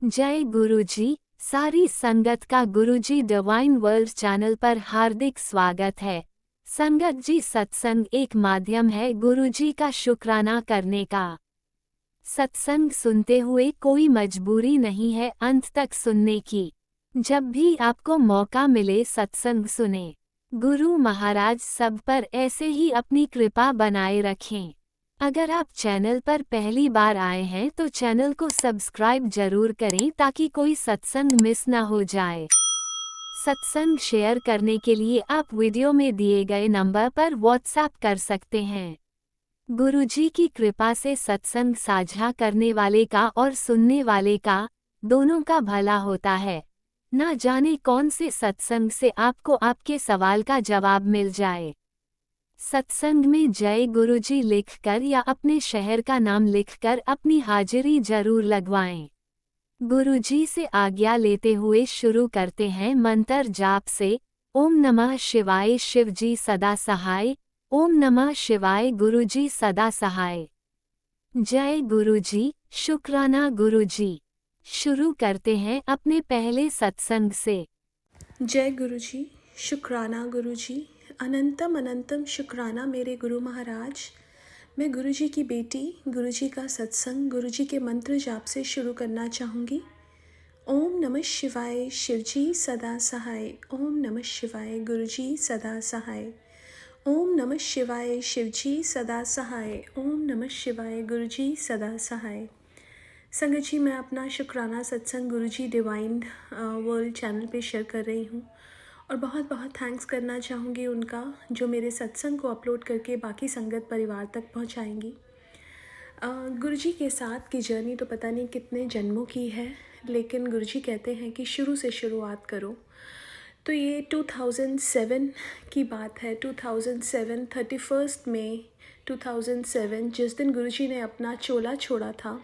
जय गुरुजी। सारी संगत का गुरुजी डिवाइन वर्ल्ड चैनल पर हार्दिक स्वागत है। संगत जी, सत्संग एक माध्यम है गुरुजी का शुक्राना करने का। सत्संग सुनते हुए कोई मजबूरी नहीं है अंत तक सुनने की। जब भी आपको मौका मिले सत्संग सुने। गुरु महाराज सब पर ऐसे ही अपनी कृपा बनाए रखें। अगर आप चैनल पर पहली बार आए हैं तो चैनल को सब्सक्राइब जरूर करें ताकि कोई सत्संग मिस ना हो जाए। सत्संग शेयर करने के लिए आप वीडियो में दिए गए नंबर पर व्हाट्सएप कर सकते हैं। गुरुजी की कृपा से सत्संग साझा करने वाले का और सुनने वाले का दोनों का भला होता है। ना जाने कौन से सत्संग से आपको आपके सवाल का जवाब मिल जाए। सत्संग में जय गुरुजी लिखकर या अपने शहर का नाम लिखकर अपनी हाजिरी जरूर लगवाएं। गुरुजी से आज्ञा लेते हुए शुरू करते हैं मंत्र जाप से। ओम नमः शिवाय शिवजी सदा सहाय। ओम नमः शिवाय गुरुजी सदा सहाय। जय गुरुजी, शुक्राना गुरुजी। शुरू करते हैं अपने पहले सत्संग से। जय गुरुजी, शुक्राना गुरुजी, अनंतम अनंतम शुक्राना मेरे गुरु महाराज। मैं गुरुजी की बेटी गुरुजी का सत्संग गुरुजी के मंत्र जाप से शुरू करना चाहूँगी। ओम नमः शिवाय शिवजी सदा सहाय। ओम नमः शिवाय गुरुजी सदा सहाय। ओम नमः शिवाय शिवजी सदा सहाय। ओम नमः शिवाय गुरुजी सदा सहाय। संगत जी, मैं अपना शुक्राना सत्संग गुरुजी डिवाइन वर्ल्ड चैनल पे शेयर कर रही हूँ और बहुत बहुत थैंक्स करना चाहूँगी उनका जो मेरे सत्संग को अपलोड करके बाकी संगत परिवार तक पहुँचाएंगी। गुरुजी के साथ की जर्नी तो पता नहीं कितने जन्मों की है, लेकिन गुरुजी कहते हैं कि शुरू से शुरुआत करो। तो ये 2007 की बात है। 2007 31 मई 2007 जिस दिन गुरुजी ने अपना चोला छोड़ा था।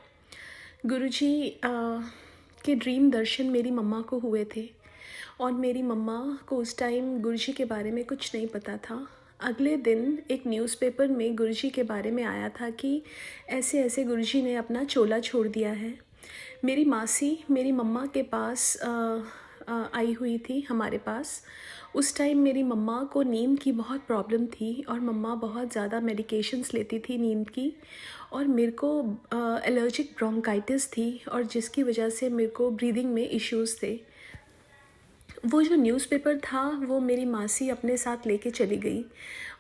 गुरुजी के ड्रीम दर्शन मेरी मम्मा को हुए थे और मेरी मम्मा को उस टाइम गुरुजी के बारे में कुछ नहीं पता था। अगले दिन एक न्यूज़पेपर में गुरुजी के बारे में आया था कि ऐसे ऐसे गुरुजी ने अपना चोला छोड़ दिया है। मेरी मासी मेरी मम्मा के पास आई हुई थी हमारे पास। उस टाइम मेरी मम्मा को नींद की बहुत प्रॉब्लम थी और मम्मा बहुत ज़्यादा मेडिकेशंस लेती थी नींद की, और मेरे को एलर्जिक ब्रोंकाइटिस थी और जिसकी वजह से मेरे को ब्रीदिंग में इश्यूज़ थे। वो जो न्यूज़पेपर था वो मेरी मासी अपने साथ लेके चली गई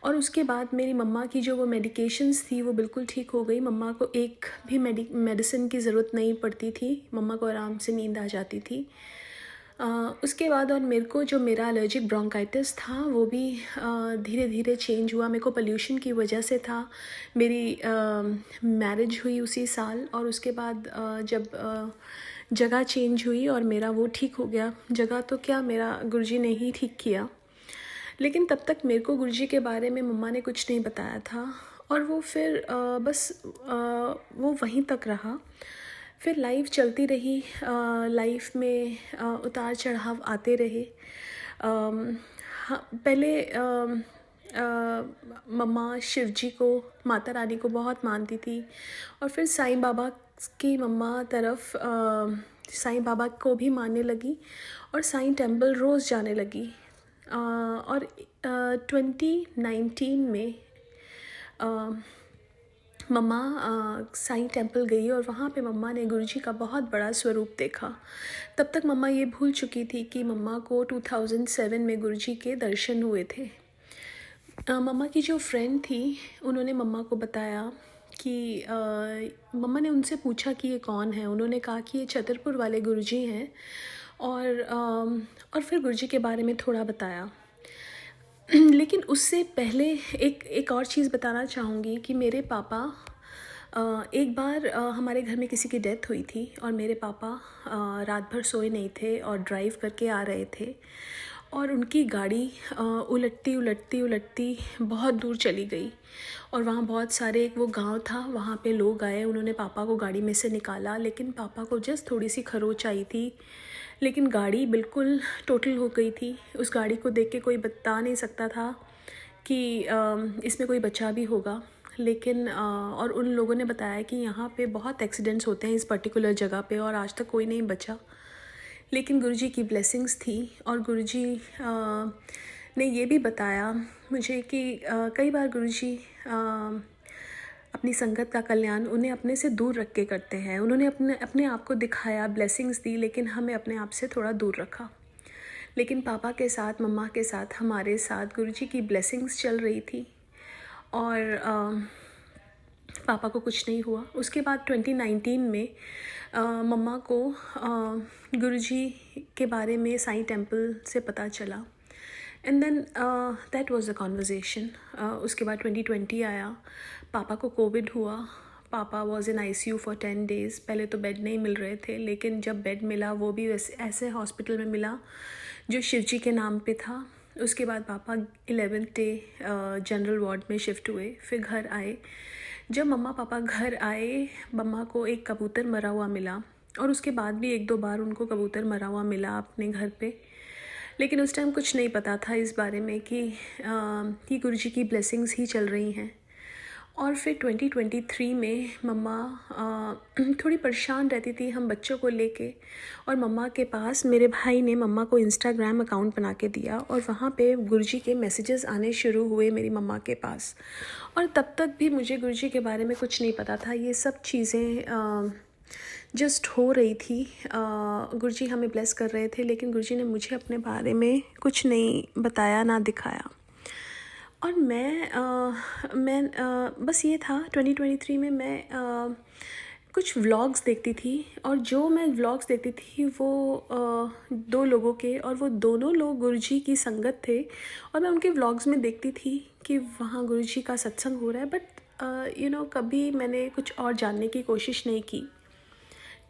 और उसके बाद मेरी मम्मा की जो वो मेडिकेशंस थी वो बिल्कुल ठीक हो गई। मम्मा को एक भी मेडिसिन की ज़रूरत नहीं पड़ती थी, मम्मा को आराम से नींद आ जाती थी। उसके बाद और मेरे को जो मेरा एलर्जिक ब्रोंकाइटिस था वो भी धीरे धीरे चेंज हुआ। मेरे को पोल्यूशन की वजह से था। मेरी मैरिज हुई उसी साल और उसके बाद जब जगह चेंज हुई और मेरा वो ठीक हो गया। जगह तो क्या, मेरा गुरुजी ने ही ठीक किया, लेकिन तब तक मेरे को गुरुजी के बारे में मम्मा ने कुछ नहीं बताया था और वो फिर बस वो वहीं तक रहा। फिर लाइफ चलती रही। लाइफ में उतार चढ़ाव आते रहे। हाँ, पहले मम्मा शिवजी को, माता रानी को बहुत मानती थी और फिर साईं बाबा की मम्मा तरफ साईं बाबा को भी मानने लगी और साईं टेम्पल रोज़ जाने लगी। और 2019 में मम्मा साईं टेम्पल गई और वहाँ पे मम्मा ने गुरुजी का बहुत बड़ा स्वरूप देखा। तब तक मम्मा ये भूल चुकी थी कि मम्मा को 2007 में गुरुजी के दर्शन हुए थे। मम्मा की जो फ्रेंड थी उन्होंने मम्मा को बताया कि मम्मा ने उनसे पूछा कि ये कौन है। उन्होंने कहा कि ये छतरपुर वाले गुरुजी हैं और फिर गुरुजी के बारे में थोड़ा बताया। लेकिन उससे पहले एक और चीज़ बताना चाहूँगी कि मेरे पापा एक बार हमारे घर में किसी की डेथ हुई थी और मेरे पापा रात भर सोए नहीं थे और ड्राइव करके आ रहे थे और उनकी गाड़ी उलटती उलटती उलटती बहुत दूर चली गई और वहाँ बहुत सारे, एक वो गांव था, वहाँ पे लोग आए। उन्होंने पापा को गाड़ी में से निकाला, लेकिन पापा को जस्ट थोड़ी सी खरोच आई थी, लेकिन गाड़ी बिल्कुल टोटल हो गई थी। उस गाड़ी को देख के कोई बता नहीं सकता था कि इसमें कोई बचा भी होगा, लेकिन और उन लोगों ने बताया कि यहाँ पे बहुत एक्सीडेंट्स होते हैं इस पर्टिकुलर जगह पे और आज तक कोई नहीं बचा। लेकिन गुरुजी की ब्लेसिंग्स थी और गुरुजी ने ये भी बताया मुझे कि कई बार गुरुजी अपनी संगत का कल्याण उन्हें अपने से दूर रख के करते हैं। उन्होंने अपने आप को दिखाया, ब्लेसिंग्स दी, लेकिन हमें अपने आप से थोड़ा दूर रखा। लेकिन पापा के साथ, मम्मा के साथ, हमारे साथ गुरुजी की ब्लेसिंग्स चल रही थी और पापा को कुछ नहीं हुआ। उसके बाद 2019 में मम्मा को गुरुजी के बारे में साईं टेम्पल से पता चला and then that was the conversation. उसके बाद 2020 आया, पापा को कोविड हुआ। पापा was in ICU for 10 days। पहले तो बेड नहीं मिल रहे थे, लेकिन जब बेड मिला वो भी ऐसे हॉस्पिटल में मिला जो शिवजी के नाम पे था। उसके बाद पापा 11th डे जनरल वार्ड में शिफ्ट हुए, फिर घर आए। जब मम्मा पापा घर आए, मम्मा को एक कबूतर मरा हुआ मिला और उसके बाद भी 1-2 बार उनको कबूतर मरा हुआ मिला अपने घर पे। लेकिन उस टाइम कुछ नहीं पता था इस बारे में कि गुरुजी की ब्लेसिंग्स ही चल रही हैं। और फिर 2023 में मम्मा थोड़ी परेशान रहती थी हम बच्चों को लेके, और मम्मा के पास मेरे भाई ने मम्मा को इंस्टाग्राम अकाउंट बना के दिया और वहाँ पे गुरुजी के मैसेजेस आने शुरू हुए मेरी मम्मा के पास। और तब तक भी मुझे गुरुजी के बारे में कुछ नहीं पता था। ये सब चीज़ें जस्ट हो रही थी। गुरुजी हमें ब्लेस कर रहे थे, लेकिन गुरुजी ने मुझे अपने बारे में कुछ नहीं बताया, ना दिखाया। और मैं बस ये था 2023 में मैं कुछ व्लॉग्स देखती थी, और जो मैं व्लॉग्स देखती थी वो 2 लोगों के, और वो दोनों लोग गुरुजी की संगत थे। और मैं उनके व्लॉग्स में देखती थी कि वहाँ गुरुजी का सत्संग हो रहा है, बट कभी मैंने कुछ और जानने की कोशिश नहीं की।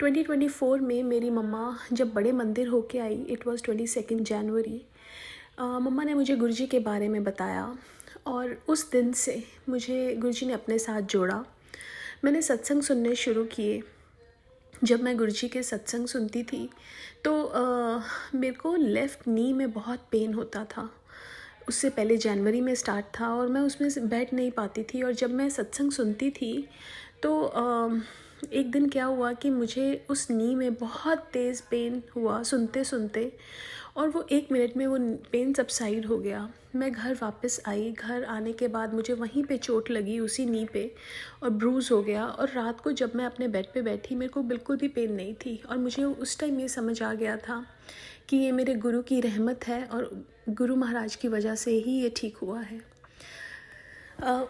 2024 में मेरी मम्मा जब बड़े मंदिर होके आई, इट वाज 22 जनवरी, मम्मा ने मुझे गुरुजी के बारे में बताया और उस दिन से मुझे गुरुजी ने अपने साथ जोड़ा। मैंने सत्संग सुनने शुरू किए। जब मैं गुरुजी के सत्संग सुनती थी तो मेरे को लेफ़्ट नी में बहुत पेन होता था। उससे पहले जनवरी में स्टार्ट था और मैं उसमें से बैठ नहीं पाती थी। और जब मैं सत्संग सुनती थी तो एक दिन क्या हुआ कि मुझे उस नी में बहुत तेज़ पेन हुआ सुनते सुनते, और वो 1 मिनट में वो पेन सबसाइड हो गया। मैं घर वापस आई। घर आने के बाद मुझे वहीं पे चोट लगी उसी नी पे और ब्रूज़ हो गया। और रात को जब मैं अपने बेड पे बैठी, मेरे को बिल्कुल भी पेन नहीं थी, और मुझे उस टाइम ये समझ आ गया था कि ये मेरे गुरु की रहमत है और गुरु महाराज की वजह से ही ये ठीक हुआ है।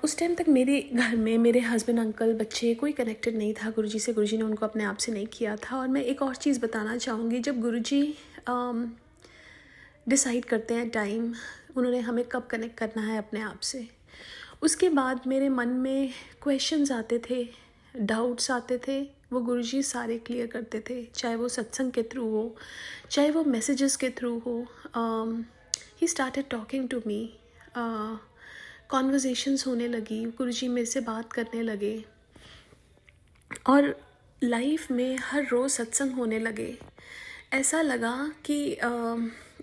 उस टाइम तक मेरे घर में मेरे हस्बैंड, अंकल, बच्चे कोई कनेक्टेड नहीं था गुरुजी से। गुरुजी ने उनको अपने आप से नहीं किया था। और मैं एक और चीज़ बताना चाहूँगी, जब गुरुजी डिसाइड करते हैं टाइम, उन्होंने हमें कब कनेक्ट करना है अपने आप से, उसके बाद मेरे मन में क्वेश्चंस आते थे, डाउट्स आते थे, वो गुरुजी सारे क्लियर करते थे। चाहे वो सत्संग के थ्रू हो, चाहे वो मैसेजेस के थ्रू हो। He started talking to me. Conversations होने लगी, गुरुजी मेरे से बात करने लगे, और लाइफ में हर रोज़ सत्संग होने लगे। ऐसा लगा कि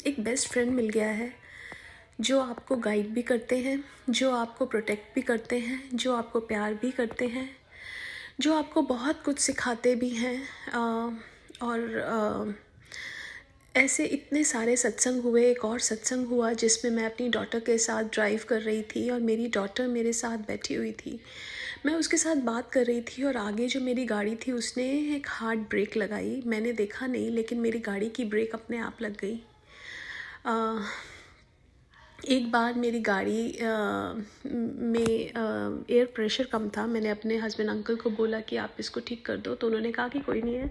एक बेस्ट फ्रेंड मिल गया है, जो आपको गाइड भी करते हैं, जो आपको प्रोटेक्ट भी करते हैं, जो आपको प्यार भी करते हैं, जो आपको बहुत कुछ सिखाते भी हैं। और ऐसे इतने सारे सत्संग हुए। एक और सत्संग हुआ जिसमें मैं अपनी डॉटर के साथ ड्राइव कर रही थी और मेरी डॉटर मेरे साथ बैठी हुई थी। मैं उसके साथ बात कर रही थी और आगे जो मेरी गाड़ी थी उसने एक हार्ड ब्रेक लगाई। मैंने देखा नहीं, लेकिन मेरी गाड़ी की ब्रेक अपने आप लग गई। एक बार मेरी गाड़ी में एयर प्रेशर कम था। मैंने अपने हस्बैंड अंकल को बोला कि आप इसको ठीक कर दो, तो उन्होंने कहा कि कोई नहीं है,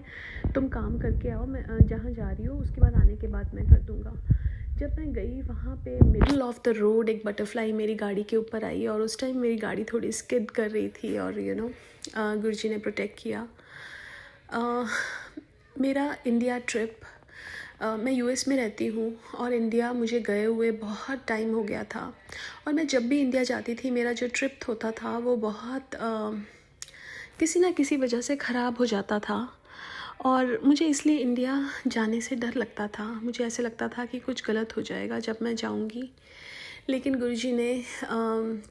तुम काम करके आओ, मैं जहाँ जा रही हूँ उसके बाद आने के बाद मैं कर दूँगा। जब मैं गई वहाँ पे मिडल ऑफ द रोड एक बटरफ्लाई मेरी गाड़ी के ऊपर आई, और उस टाइम मेरी गाड़ी थोड़ी स्किड कर रही थी, और गुरुजी ने प्रोटेक्ट किया। मेरा इंडिया ट्रिप, मैं US में रहती हूँ और इंडिया मुझे गए हुए बहुत टाइम हो गया था, और मैं जब भी इंडिया जाती थी मेरा जो ट्रिप होता था वो बहुत किसी ना किसी वजह से ख़राब हो जाता था, और मुझे इसलिए इंडिया जाने से डर लगता था। मुझे ऐसे लगता था कि कुछ गलत हो जाएगा जब मैं जाऊँगी। लेकिन गुरुजी ने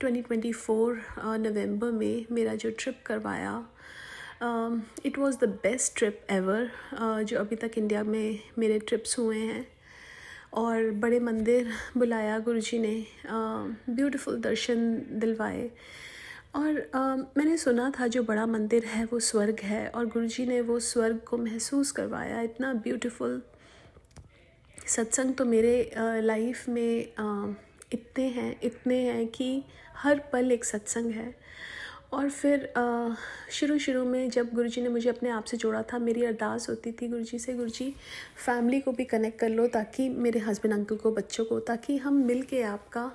2024 नवंबर में मेरा जो ट्रिप करवाया, it was the best trip ever जो अभी तक इंडिया में मेरे ट्रिप्स हुए हैं। और बड़े मंदिर बुलाया गुरुजी ने, ब्यूटीफुल दर्शन दिलवाए। और मैंने सुना था जो बड़ा मंदिर है वो स्वर्ग है, और गुरुजी ने वो स्वर्ग को महसूस करवाया। इतना ब्यूटीफुल सत्संग तो मेरे लाइफ में इतने हैं कि हर पल एक सत्संग है। और फिर शुरू में जब गुरुजी ने मुझे अपने आप से जोड़ा था, मेरी अरदास होती थी गुरुजी से, गुरुजी फैमिली को भी कनेक्ट कर लो, ताकि मेरे हस्बैंड अंकल को, बच्चों को, ताकि हम मिल के आपका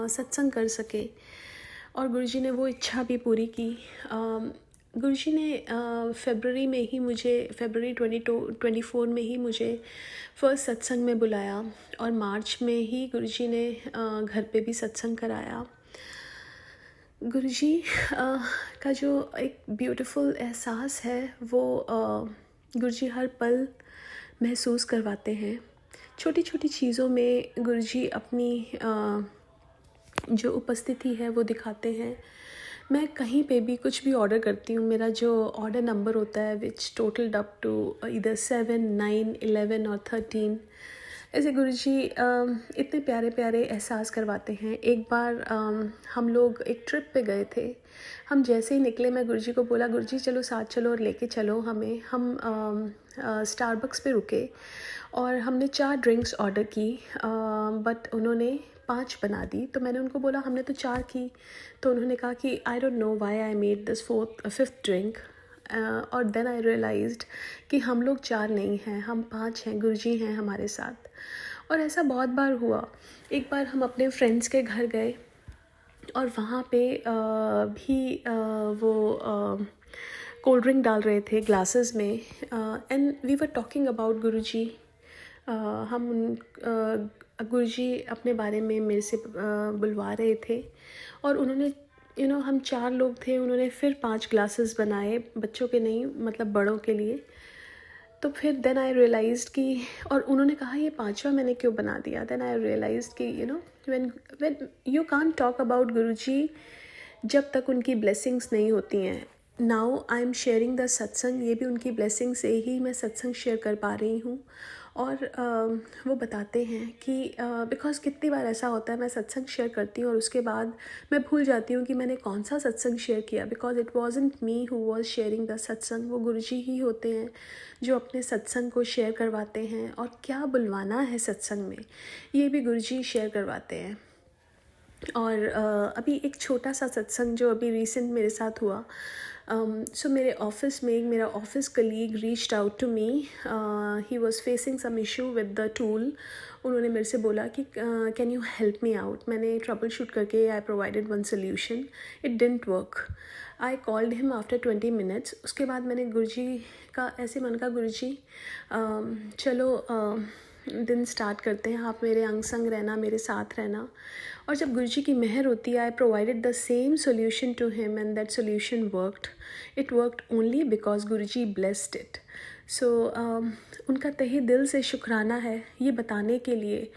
सत्संग कर सकें। और गुरुजी ने वो इच्छा भी पूरी की। गुरुजी ने फरवरी 2024 में ही मुझे फर्स्ट सत्संग में बुलाया, और मार्च में ही गुरुजी ने घर पे भी सत्संग कराया। गुरुजी का जो एक ब्यूटीफुल एहसास है वो गुरुजी हर पल महसूस करवाते हैं। छोटी छोटी चीज़ों में गुरुजी अपनी जो उपस्थिति है वो दिखाते हैं। मैं कहीं पे भी कुछ भी ऑर्डर करती हूँ, मेरा जो ऑर्डर नंबर होता है विच टोटल्ड अप टू इधर 7, 9, 11 और 13, ऐसे गुरुजी इतने प्यारे प्यारे एहसास करवाते हैं। एक बार हम लोग एक ट्रिप पे गए थे। हम जैसे ही निकले, मैं गुरुजी को बोला, गुरुजी चलो साथ चलो और लेके चलो हमें। हम स्टारबक्स पे रुके और हमने 4 ड्रिंक्स ऑर्डर की, बट उन्होंने 5 बना दी। तो मैंने उनको बोला हमने तो 4 की। तो उन्होंने कहा कि I don't know why I made this 5th drink. और देन आई रियलाइज्ड कि हम लोग 4 नहीं हैं, हम 5 हैं, गुरुजी हैं हमारे साथ। और ऐसा बहुत बार हुआ। एक बार हम अपने फ्रेंड्स के घर गए और वहाँ पे भी वो कोल्ड ड्रिंक डाल रहे थे ग्लासेस में, and we were talking about Guruji. हम गुरुजी अपने बारे में मेरे से बुलवा रहे थे, और उन्होंने हम 4 लोग थे, उन्होंने फिर 5 ग्लासेस बनाए, बच्चों के नहीं, मतलब बड़ों के लिए। तो फिर देन आई रियलाइज्ड कि, और उन्होंने कहा ये 5वां मैंने क्यों बना दिया। देन आई रियलाइज्ड कि when you can't talk about Guruji जब तक उनकी ब्लेसिंग्स नहीं होती हैं। Now I am sharing the satsang, ये भी उनकी ब्लेसिंग से ही मैं सत्संग शेयर कर पा रही हूँ। और वो बताते हैं कि बिकॉज़ कितनी बार ऐसा होता है, मैं सत्संग शेयर करती हूँ और उसके बाद मैं भूल जाती हूँ कि मैंने कौन सा सत्संग शेयर किया, because it wasn't me who was sharing the सत्संग। वो गुरुजी ही होते हैं जो अपने सत्संग को शेयर करवाते हैं, और क्या बुलवाना है सत्संग में ये भी गुरुजी शेयर करवाते हैं। और अभी एक छोटा सा सत्संग जो अभी रिसेंट मेरे साथ हुआ। सो मेरे ऑफिस में मेरा office colleague reached out to me, he was facing some issue with the tool. उन्होंने मेरे से बोला कि can you help me out. मैंने ट्रबल शूट करके I provided one solution, it didn't work. I called him after 20 minutes. उसके बाद मैंने गुरुजी का ऐसे मन का, गुरुजी चलो दिन स्टार्ट करते हैं, आप मेरे अंग संग रहना, मेरे साथ रहना। और जब गुरुजी की मेहर होती है, I provided the same solution to him and that solution worked. It worked only because Guruji blessed it. So उनका तहे दिल से शुक्राना है, ये बताने के लिए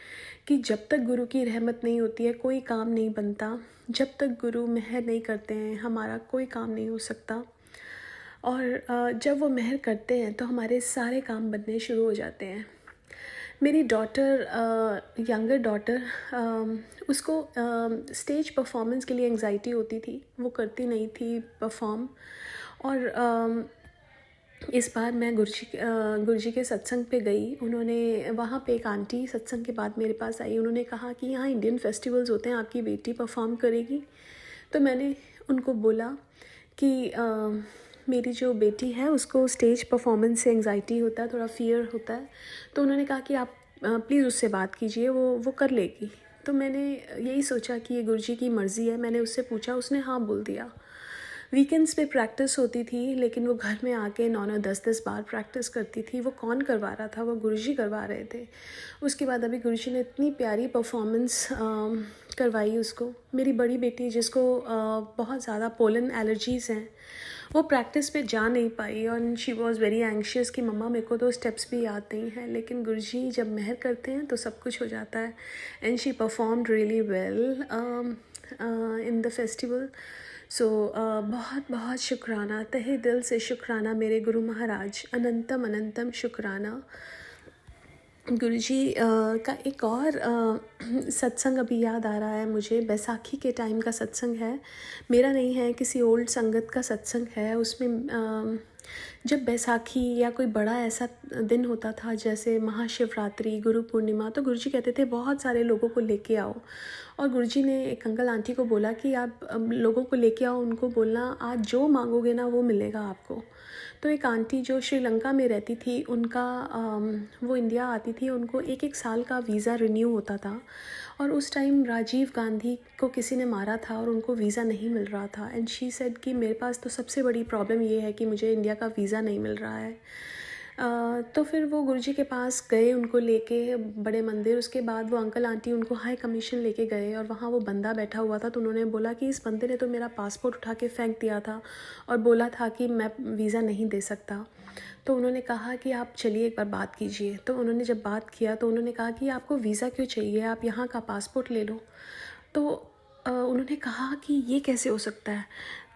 कि जब तक गुरु की रहमत नहीं होती है कोई काम नहीं बनता। जब तक गुरु मेहर नहीं करते हैं हमारा कोई काम नहीं हो सकता। और जब वो मेहर करते हैं तो हमारे सारे काम बनने शुरू हो जाते हैं। मेरी डॉटर, यंगर डॉटर, उसको स्टेज परफॉर्मेंस के लिए एंग्जाइटी होती थी, वो करती नहीं थी परफॉर्म। और इस बार मैं गुरुजी के सत्संग पे गई। उन्होंने वहाँ पे एक आंटी सत्संग के बाद मेरे पास आई। उन्होंने कहा कि यहाँ इंडियन फेस्टिवल्स होते हैं, आपकी बेटी परफॉर्म करेगी। तो मैंने उनको बोला कि मेरी जो बेटी है उसको स्टेज परफॉर्मेंस से एंग्जाइटी होता है, थोड़ा फियर होता है। तो उन्होंने कहा कि आप प्लीज़ उससे बात कीजिए, वो कर लेगी। तो मैंने यही सोचा कि ये गुरुजी की मर्ज़ी है। मैंने उससे पूछा, उसने हाँ बोल दिया। वीकेंड्स पे प्रैक्टिस होती थी, लेकिन वो घर में आके 9-9, 10-10 बार प्रैक्टिस करती थी। वो कौन करवा रहा था, वो गुरुजी करवा रहे थे। उसके बाद अभी गुरुजी ने इतनी प्यारी परफॉर्मेंस करवाई उसको। मेरी बड़ी बेटी जिसको बहुत ज़्यादा पोलन एलर्जीज़ हैं, वो प्रैक्टिस पे जा नहीं पाई और शी वॉज़ वेरी एंग्शियस कि मम्मा मेरे को तो स्टेप्स भी याद नहीं है, लेकिन गुरुजी जब मेहर करते हैं तो सब कुछ हो जाता है। And she performed really well in the festival. So बहुत बहुत शुक्राना, तहे दिल से शुक्राना मेरे गुरु महाराज, अनंतम अनंतम शुक्राना। गुरुजी का एक और सत्संग अभी याद आ रहा है मुझे, बैसाखी के टाइम का सत्संग है, मेरा नहीं है, किसी ओल्ड संगत का सत्संग है। उसमें जब बैसाखी या कोई बड़ा ऐसा दिन होता था जैसे महाशिवरात्रि, गुरु पूर्णिमा, तो गुरुजी कहते थे बहुत सारे लोगों को लेके आओ। और गुरुजी ने एक अंकल आंटी को बोला कि आप लोगों को लेके आओ, उनको बोलना आज जो मांगोगे ना वो मिलेगा आपको। तो एक आंटी जो श्रीलंका में रहती थी, उनका वो इंडिया आती थी, उनको एक एक साल का वीज़ा रिन्यू होता था और उस टाइम राजीव गांधी को किसी ने मारा था और उनको वीज़ा नहीं मिल रहा था। एंड शी सेड कि मेरे पास तो सबसे बड़ी प्रॉब्लम ये है कि मुझे इंडिया का वीज़ा नहीं मिल रहा है। तो फिर वो गुरुजी के पास गए उनको लेके बड़े मंदिर। उसके बाद वो अंकल आंटी उनको हाई कमीशन लेके गए और वहाँ वो बंदा बैठा हुआ था। तो उन्होंने बोला कि इस बंदे ने तो मेरा पासपोर्ट उठा के फेंक दिया था और बोला था कि मैं वीज़ा नहीं दे सकता। तो उन्होंने कहा कि आप चलिए एक बार बात कीजिए। तो उन्होंने जब बात किया तो उन्होंने कहा कि आपको वीज़ा क्यों चाहिए, आप यहाँ का पासपोर्ट ले लो। तो उन्होंने कहा कि ये कैसे हो सकता है।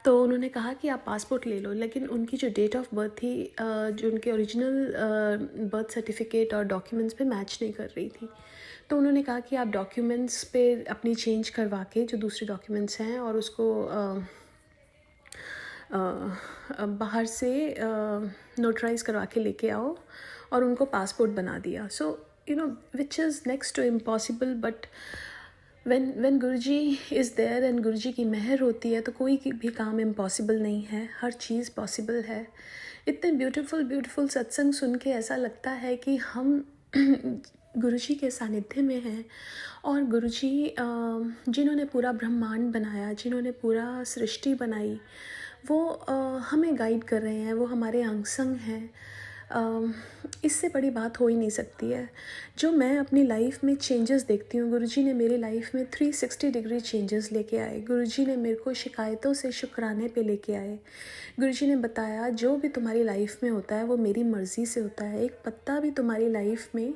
तो उन्होंने कहा कि आप पासपोर्ट ले लो, लेकिन उनकी जो डेट ऑफ बर्थ थी, जो उनके ओरिजिनल बर्थ सर्टिफिकेट और डॉक्यूमेंट्स पे मैच नहीं कर रही थी। तो उन्होंने कहा कि आप डॉक्यूमेंट्स पे अपनी चेंज करवा के जो दूसरे डॉक्यूमेंट्स हैं और उसको बाहर से नोटराइज करवा के लेके आओ और उनको पासपोर्ट बना दिया। So you know which is next to impossible, but when Guruji is there and Guruji की मेहर होती है तो कोई भी काम इम्पॉसिबल नहीं है, हर चीज़ पॉसिबल है। इतने ब्यूटीफुल सत्संग सुन के ऐसा लगता है कि हम गुरुजी के सानिध्य में हैं और गुरुजी जिन्होंने पूरा ब्रह्मांड बनाया, जिन्होंने पूरा सृष्टि बनाई, वो हमें गाइड कर रहे हैं, वो हमारे अंग संग हैं। इससे बड़ी बात हो ही नहीं सकती है। जो मैं अपनी लाइफ में चेंजेस देखती हूँ, गुरुजी ने मेरी लाइफ में 360 डिग्री चेंजेस लेके आए। गुरुजी ने मेरे को शिकायतों से शुक्राने पे लेके आए। गुरुजी ने बताया जो भी तुम्हारी लाइफ में होता है वो मेरी मर्ज़ी से होता है। एक पत्ता भी तुम्हारी लाइफ में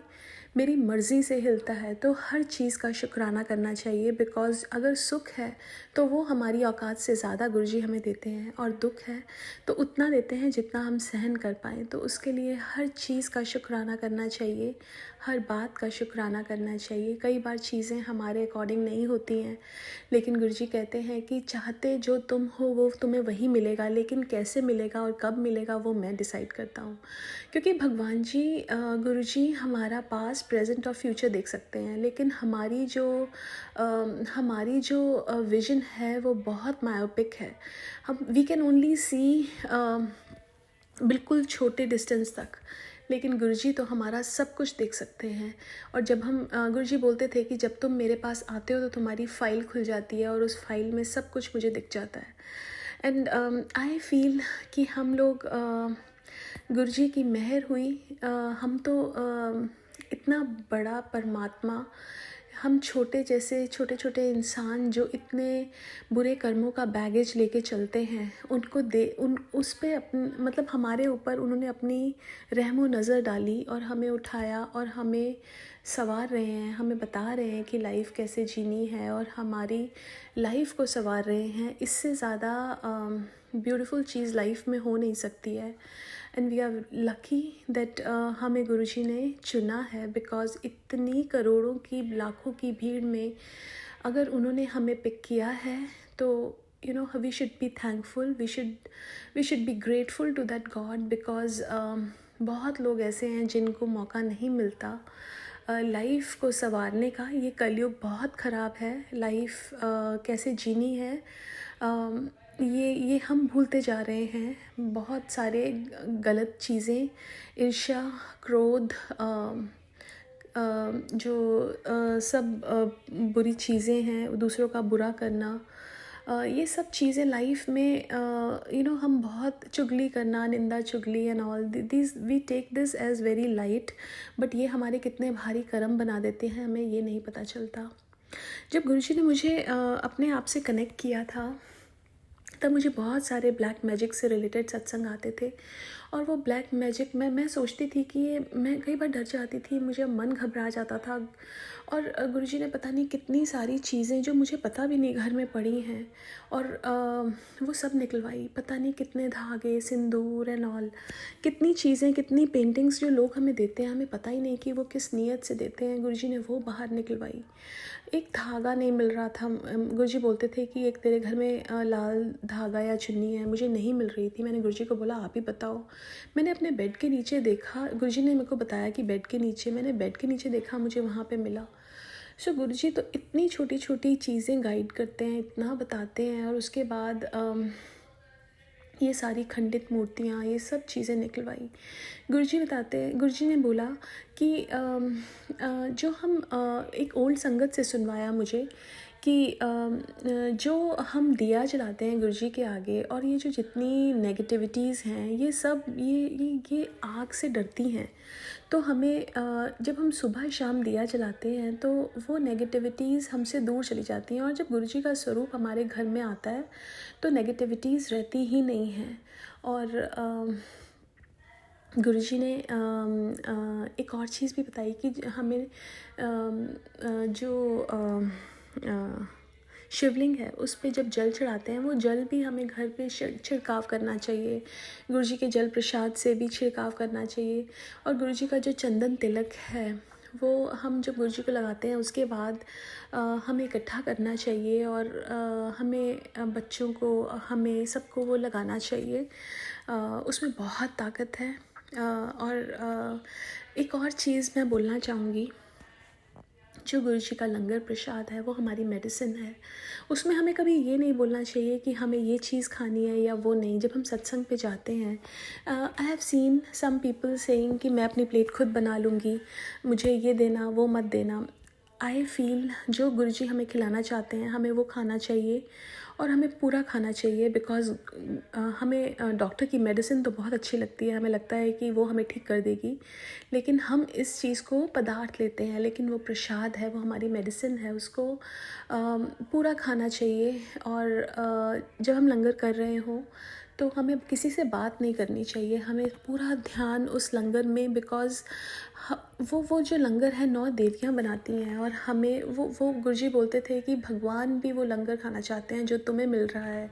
मेरी मर्ज़ी से हिलता है, तो हर चीज़ का शुक्राना करना चाहिए। बिकॉज़ अगर सुख है तो वो हमारी औकात से ज़्यादा गुरुजी हमें देते हैं, और दुख है तो उतना देते हैं जितना हम सहन कर पाएँ। तो उसके लिए हर चीज़ का शुक्राना करना चाहिए, हर बात का शुक्राना करना चाहिए। कई बार चीज़ें हमारे अकॉर्डिंग नहीं होती हैं, लेकिन गुरुजी कहते हैं कि चाहते जो तुम हो वो तुम्हें वही मिलेगा, लेकिन कैसे मिलेगा और कब मिलेगा वो मैं डिसाइड करता हूँ। क्योंकि भगवान जी, गुरुजी हमारा पास्ट, प्रेजेंट और फ्यूचर देख सकते हैं, लेकिन हमारी जो विज़न है वो बहुत मायोपिक है। हम वी कैन ओनली सी बिल्कुल छोटे डिस्टेंस तक, लेकिन गुरुजी तो हमारा सब कुछ देख सकते हैं। और जब हम गुरुजी बोलते थे कि जब तुम मेरे पास आते हो तो तुम्हारी फ़ाइल खुल जाती है और उस फाइल में सब कुछ मुझे दिख जाता है। एंड आई फील कि हम लोग गुरुजी की मेहर हुई, हम तो इतना बड़ा परमात्मा, हम छोटे छोटे इंसान जो इतने बुरे कर्मों का बैगेज लेके चलते हैं, उनको उस पे मतलब हमारे ऊपर उन्होंने अपनी रहमो नज़र डाली और हमें उठाया और हमें संवार रहे हैं, हमें बता रहे हैं कि लाइफ कैसे जीनी है और हमारी लाइफ को संवार रहे हैं। इससे ज़्यादा ब्यूटीफुल चीज़ लाइफ में हो नहीं सकती है। And we are lucky that हमें गुरुजी ने चुना है, बिकॉज़ इतनी करोड़ों की, लाखों की भीड़ में अगर उन्होंने हमें पिक किया है तो you know we should be thankful, we should be grateful to that God. Because बहुत लोग ऐसे हैं जिनको मौका नहीं मिलता लाइफ को संवारने का। ये कलयुग बहुत ख़राब है, लाइफ कैसे जीनी है ये हम भूलते जा रहे हैं। बहुत सारे गलत चीज़ें, ईर्ष्या, क्रोध, जो सब बुरी चीज़ें हैं, दूसरों का बुरा करना, ये सब चीज़ें लाइफ में यू नो हम बहुत चुगली करना, निंदा चुगली and all this, we take this as very light, but ये हमारे कितने भारी कर्म बना देते हैं, हमें ये नहीं पता चलता। जब गुरुजी ने मुझे अपने आप से कनेक्ट किया था तब मुझे बहुत सारे ब्लैक मैजिक से रिलेटेड सत्संग आते थे। और वो ब्लैक मैजिक में मैं सोचती थी कि ये, मैं कई बार डर जाती थी, मुझे मन घबरा जाता था। और गुरुजी ने पता नहीं कितनी सारी चीज़ें जो मुझे पता भी नहीं घर में पड़ी हैं, और वो सब निकलवाई। पता नहीं कितने धागे, सिंदूर एंड ऑल, कितनी चीज़ें, कितनी पेंटिंग्स जो लोग हमें देते हैं, हमें पता ही नहीं कि वो किस नीयत से देते हैं। गुरुजी ने वो बाहर निकलवाई। एक धागा नहीं मिल रहा था। गुरुजी बोलते थे कि एक तेरे घर में लाल धागा या चुन्नी है, मुझे नहीं मिल रही थी। मैंने गुरुजी को बोला आप ही बताओ। मैंने अपने बेड के नीचे देखा, गुरुजी ने मेरे को बताया कि बेड के नीचे, मैंने बेड के नीचे देखा, मुझे वहाँ पे मिला। सो गुरुजी तो इतनी छोटी छोटी चीज़ें गाइड करते हैं, इतना बताते हैं। और उसके बाद ये सारी खंडित मूर्तियाँ, ये सब चीज़ें निकलवाई। गुरुजी बताते हैं, गुरुजी ने बोला कि जो हम एक ओल्ड संगत से सुनवाया मुझे कि जो हम दिया जलाते हैं गुरुजी के आगे, और ये जो जितनी नेगेटिविटीज़ हैं, ये सब ये आग से डरती हैं। तो हमें जब हम सुबह शाम दिया जलाते हैं तो वो नेगेटिविटीज़ हमसे दूर चली जाती हैं। और जब गुरुजी का स्वरूप हमारे घर में आता है तो नेगेटिविटीज़ रहती ही नहीं हैं। और गुरुजी ने एक और चीज़ भी बताई कि हमें जो शिवलिंग है उस पे जब जल चढ़ाते हैं, वो जल भी हमें घर पे छिड़काव करना चाहिए। गुरुजी के जल प्रसाद से भी छिड़काव करना चाहिए। और गुरुजी का जो चंदन तिलक है वो हम जब गुरुजी को लगाते हैं उसके बाद हमें इकट्ठा करना चाहिए, और हमें बच्चों को, हमें सबको वो लगाना चाहिए। उसमें बहुत ताकत है। और एक और चीज़ मैं बोलना चाहूँगी, जो गुरुजी का लंगर प्रसाद है वो हमारी मेडिसिन है। उसमें हमें कभी ये नहीं बोलना चाहिए कि हमें ये चीज़ खानी है या वो नहीं। जब हम सत्संग पे जाते हैं, I have seen some people saying कि मैं अपनी प्लेट खुद बना लूँगी, मुझे ये देना वो मत देना। आई फील जो गुरुजी हमें खिलाना चाहते हैं हमें वो खाना चाहिए, और हमें पूरा खाना चाहिए। बिकॉज़ हमें डॉक्टर की मेडिसिन तो बहुत अच्छी लगती है, हमें लगता है कि वो हमें ठीक कर देगी, लेकिन हम इस चीज़ को पदार्थ लेते हैं, लेकिन वो प्रसाद है, वो हमारी मेडिसिन है, उसको पूरा खाना चाहिए। और जब हम लंगर कर रहे हों तो हमें किसी से बात नहीं करनी चाहिए, हमें पूरा ध्यान उस लंगर में। बिकॉज़ वो जो लंगर है 9 देवियाँ बनाती हैं, और हमें वो गुरुजी बोलते थे कि भगवान भी वो लंगर खाना चाहते हैं जो तुम्हें मिल रहा है।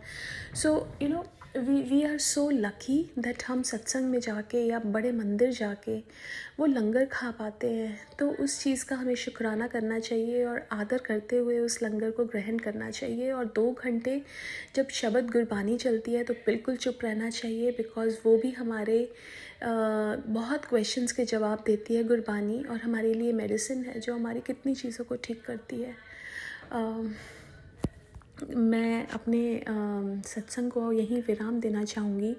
So you know we are so lucky that हम सत्संग में जाके या बड़े मंदिर जाके वो लंगर खा पाते हैं। तो उस चीज़ का हमें शुक्राना करना चाहिए और आदर करते हुए उस लंगर को ग्रहण करना चाहिए। और 2 घंटे जब शब्द गुरबानी चलती है तो बिल्कुल चुप रहना चाहिए, बिकॉज़ वो भी हमारे बहुत क्वेश्चंस के जवाब देती है गुरबानी, और हमारे लिए मेडिसिन है जो हमारी कितनी चीज़ों को ठीक करती है। मैं अपने सत्संग को यहीं विराम देना चाहूँगी,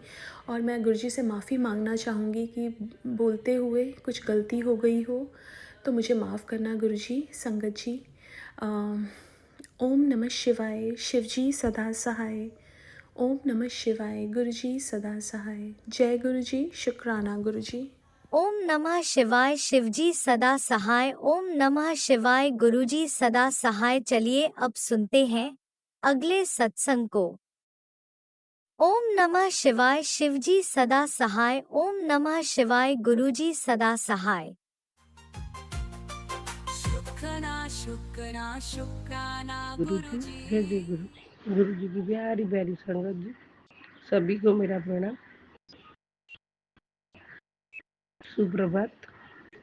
और मैं गुरुजी से माफ़ी मांगना चाहूँगी कि बोलते हुए कुछ गलती हो गई हो तो मुझे माफ़ करना गुरुजी। संगत जी, ओम नमः शिवाय। शिवजी सदा सहाय। ओम नमः शिवाय। गुरुजी सदा सहाय। जय गुरुजी। शुक्राना गुरुजी। ओम नमः शिवाय। शिवजी सदा सहाय। ओम नमः शिवाय। गुरुजी सदा सहाय। चलिए अब सुनते हैं अगले सत्संग को। ओम नमः शिवाय। शिवजी सदा सहाय। ओम नमः शिवाय। गुरुजी सदा सहाय। शुक्राना शुक्राना शुक्राना गुरु जी, गुरुजी। जय जय गुरु जी। गुरु जी की प्यारी प्यारी संगत जी, सभी को मेरा प्रणाम, सुप्रभात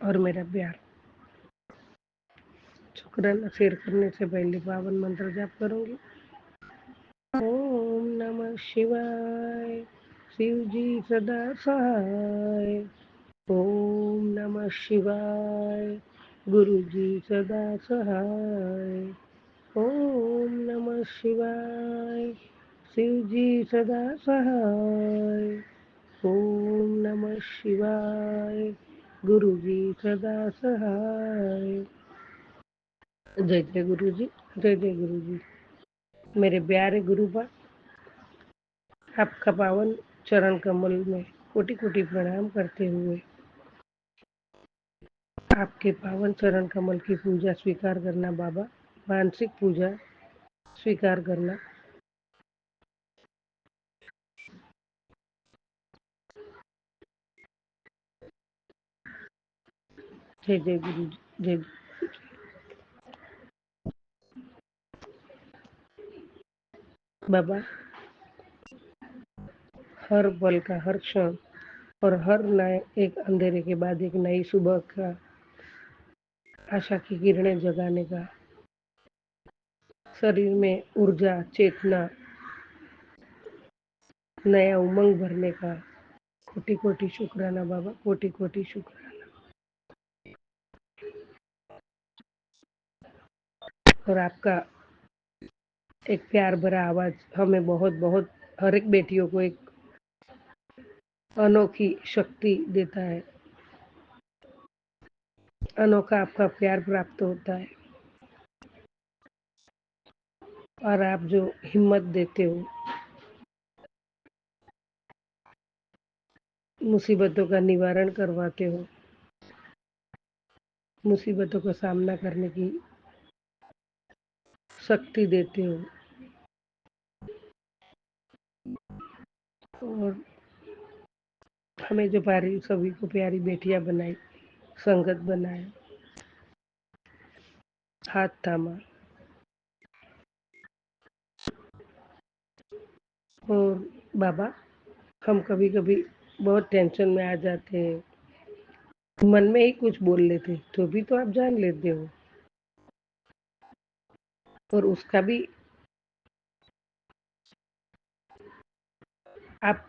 और मेरा प्यार। शुक्राना शेयर करने से पहले पावन मंत्र जाप करूंगी। ओम नमः शिवाय। शिव जी सदा सहाय। ओम नमः शिवाय। गुरु जी सदा सहाय। ओम नमः शिवाय। शिव जी सदा सहाय। ओम नमः शिवाय। गुरु जी सदा सहाय। जय जय गुरु जी। जय जय गुरु जी। मेरे प्यारे गुरुपा, आपका पावन चरण कमल में कोटि कोटि प्रणाम करते हुए आपके पावन चरण कमल की पूजा स्वीकार करना बाबा, मानसिक पूजा स्वीकार करना। जय जय गुरु जी, जय। बाबा, हर पल का हर क्षण और हर नए एक अंधेरे के बाद एक नई सुबह का आशा की किरणें जगाने का, शरीर में ऊर्जा चेतना नया उमंग भरने का कोटि कोटि शुक्राना बाबा, कोटि कोटि शुक्राना। और आपका एक प्यार भरा आवाज हमें बहुत बहुत हर एक बेटियों को एक अनोखी शक्ति देता है, अनोखा आपका प्यार प्राप्त होता है। और आप जो हिम्मत देते हो, मुसीबतों का निवारण करवाते हो, मुसीबतों का सामना करने की शक्ति देते हो, और हमें जो प्यारी सभी को प्यारी बेटियां बनाई, संगत बनाए, हाथ थामा। और बाबा, हम कभी कभी बहुत टेंशन में आ जाते हैं, मन में ही कुछ बोल लेते, तो भी तो आप जान लेते हो, और उसका भी आप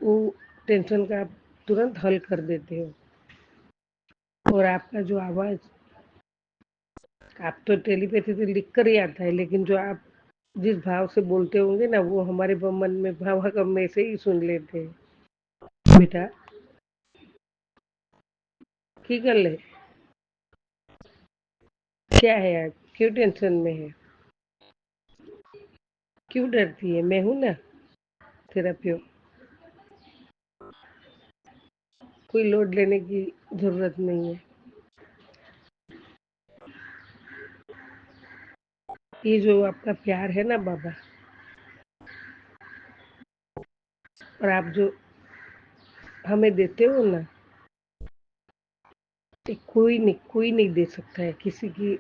वो टेंशन का आप तुरंत हल कर देते हो। और आपका जो आवाज, आप तो टेलीपैथी से लिख कर ही आता है, लेकिन जो आप जिस भाव से बोलते होंगे ना, वो हमारे मन में भाव हम में से ही सुन लेते हैं। बेटा, की कर ले, क्या है आज, क्यों टेंशन में है, क्यों डरती है, मैं हूं ना तेरा प्यो, कोई लोड लेने की जरूरत नहीं है। ये जो आपका प्यार है ना बाबा, और आप जो हमें देते हो ना, ये कोई नहीं दे सकता है, किसी की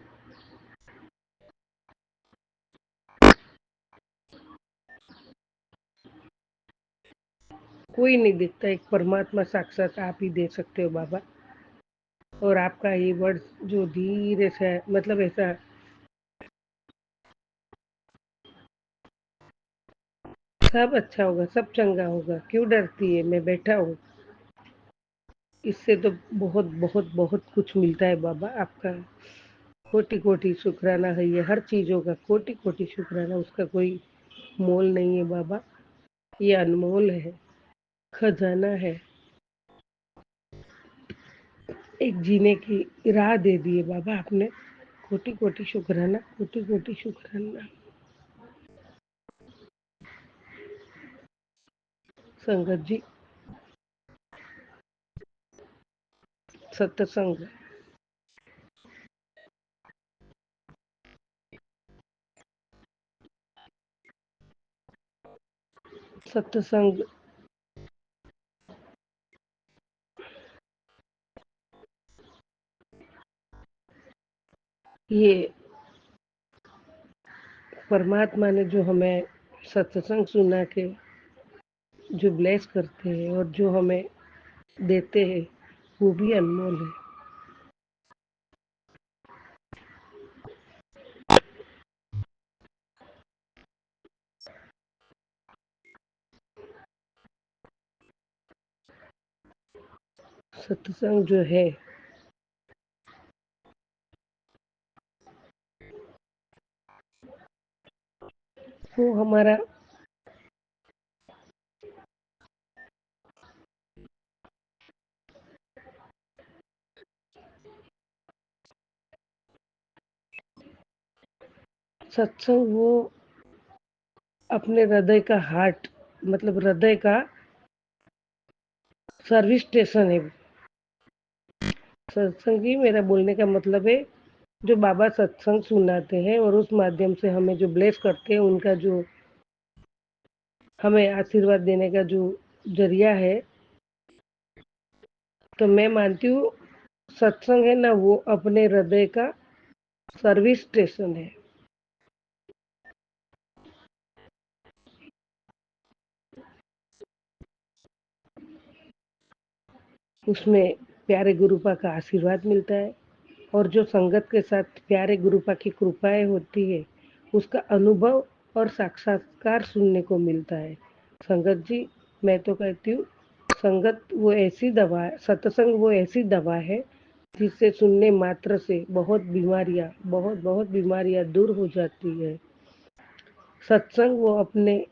कोई नहीं देता, एक परमात्मा साक्षात आप ही दे सकते हो बाबा। और आपका ये वर्ड जो धीरे से, मतलब ऐसा सब अच्छा होगा, सब चंगा होगा, क्यों डरती है, मैं बैठा हूँ, इससे तो बहुत बहुत बहुत कुछ मिलता है बाबा। आपका कोटि कोटि शुक्राना है, ये हर चीजों का कोटि कोटि शुक्राना, उसका कोई मोल नहीं है बाबा, ये अनमोल है, खजाना है, एक जीने की राह दे दी है बाबा आपने। कोटि कोटि शुक्राना, कोटि कोटि शुक्राना। संगत जी, सत्संग, सत्संग ये परमात्मा ने जो हमें सत्संग सुना के जो ब्लेस करते हैं और जो हमें देते हैं, वो भी अनमोल है। सत्संग जो है, वो हमारा सत्संग, वो अपने हृदय का हार्ट, मतलब हृदय का सर्विस स्टेशन है। सत्संग ही मेरा बोलने का मतलब है, जो बाबा सत्संग सुनाते हैं और उस माध्यम से हमें जो ब्लेस करते हैं, उनका जो हमें आशीर्वाद देने का जो जरिया है, तो मैं मानती हूँ सत्संग है ना, वो अपने हृदय का सर्विस स्टेशन है। उसमें प्यारे गुरुपा का आशीर्वाद मिलता है और जो संगत के साथ प्यारे गुरुपा की कृपाएं होती है, उसका अनुभव और साक्षात्कार सुनने को मिलता है। संगत जी, मैं तो कहती हूँ, संगत वो ऐसी दवा है, सत्संग वो ऐसी दवा है जिसे सुनने मात्र से बहुत बहुत बीमारियां दूर हो जाती है। सत्संग वो अपने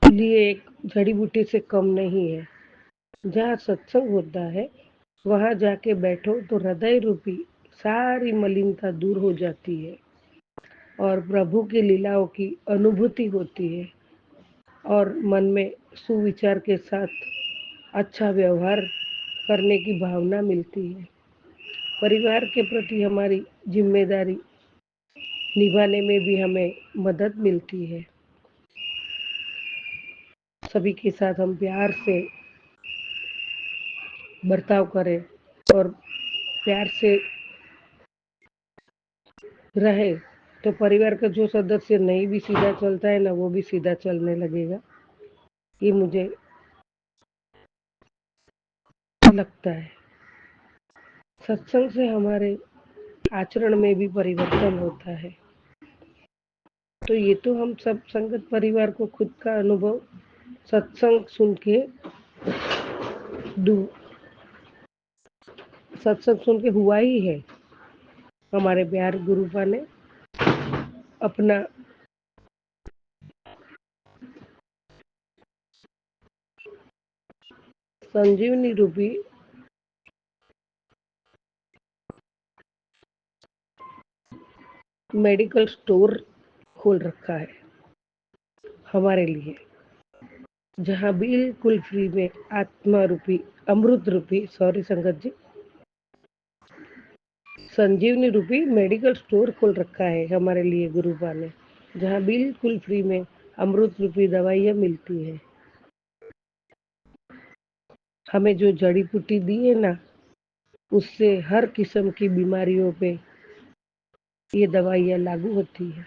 लिए एक जड़ी बूटी से कम नहीं है। जहाँ सत्संग होता है, वहाँ जाके बैठो तो हृदय रूपी सारी मलिनता दूर हो जाती है और प्रभु की लीलाओं की अनुभूति होती है और मन में सुविचार के साथ अच्छा व्यवहार करने की भावना मिलती है। परिवार के प्रति हमारी जिम्मेदारी निभाने में भी हमें मदद मिलती है। सभी के साथ हम प्यार से बर्ताव करें और प्यार से रहे तो परिवार का जो सदस्य नहीं भी सीधा चलता है ना, वो भी सीधा चलने लगेगा। ये मुझे लगता है। सत्संग से हमारे आचरण में भी परिवर्तन होता है। तो ये तो हम सब संगत परिवार को खुद का अनुभव सत्संग सुन के सत्संग सुन के हुआ ही है। हमारे प्यारे गुरुपा ने अपना संजीवनी रूपी मेडिकल स्टोर खोल रखा है हमारे लिए, जहाँ बिल्कुल फ्री में आत्मा रूपी अमृत रूपी संगत जी, संजीवनी रूपी मेडिकल स्टोर खोल रखा है हमारे लिए गुरुपा ने, जहाँ बिल्कुल फ्री में अमृत रूपी दवाइयाँ मिलती है। हमें जो जड़ी बूटी दी है ना, उससे हर किस्म की बीमारियों पे ये दवाइयाँ लागू होती है।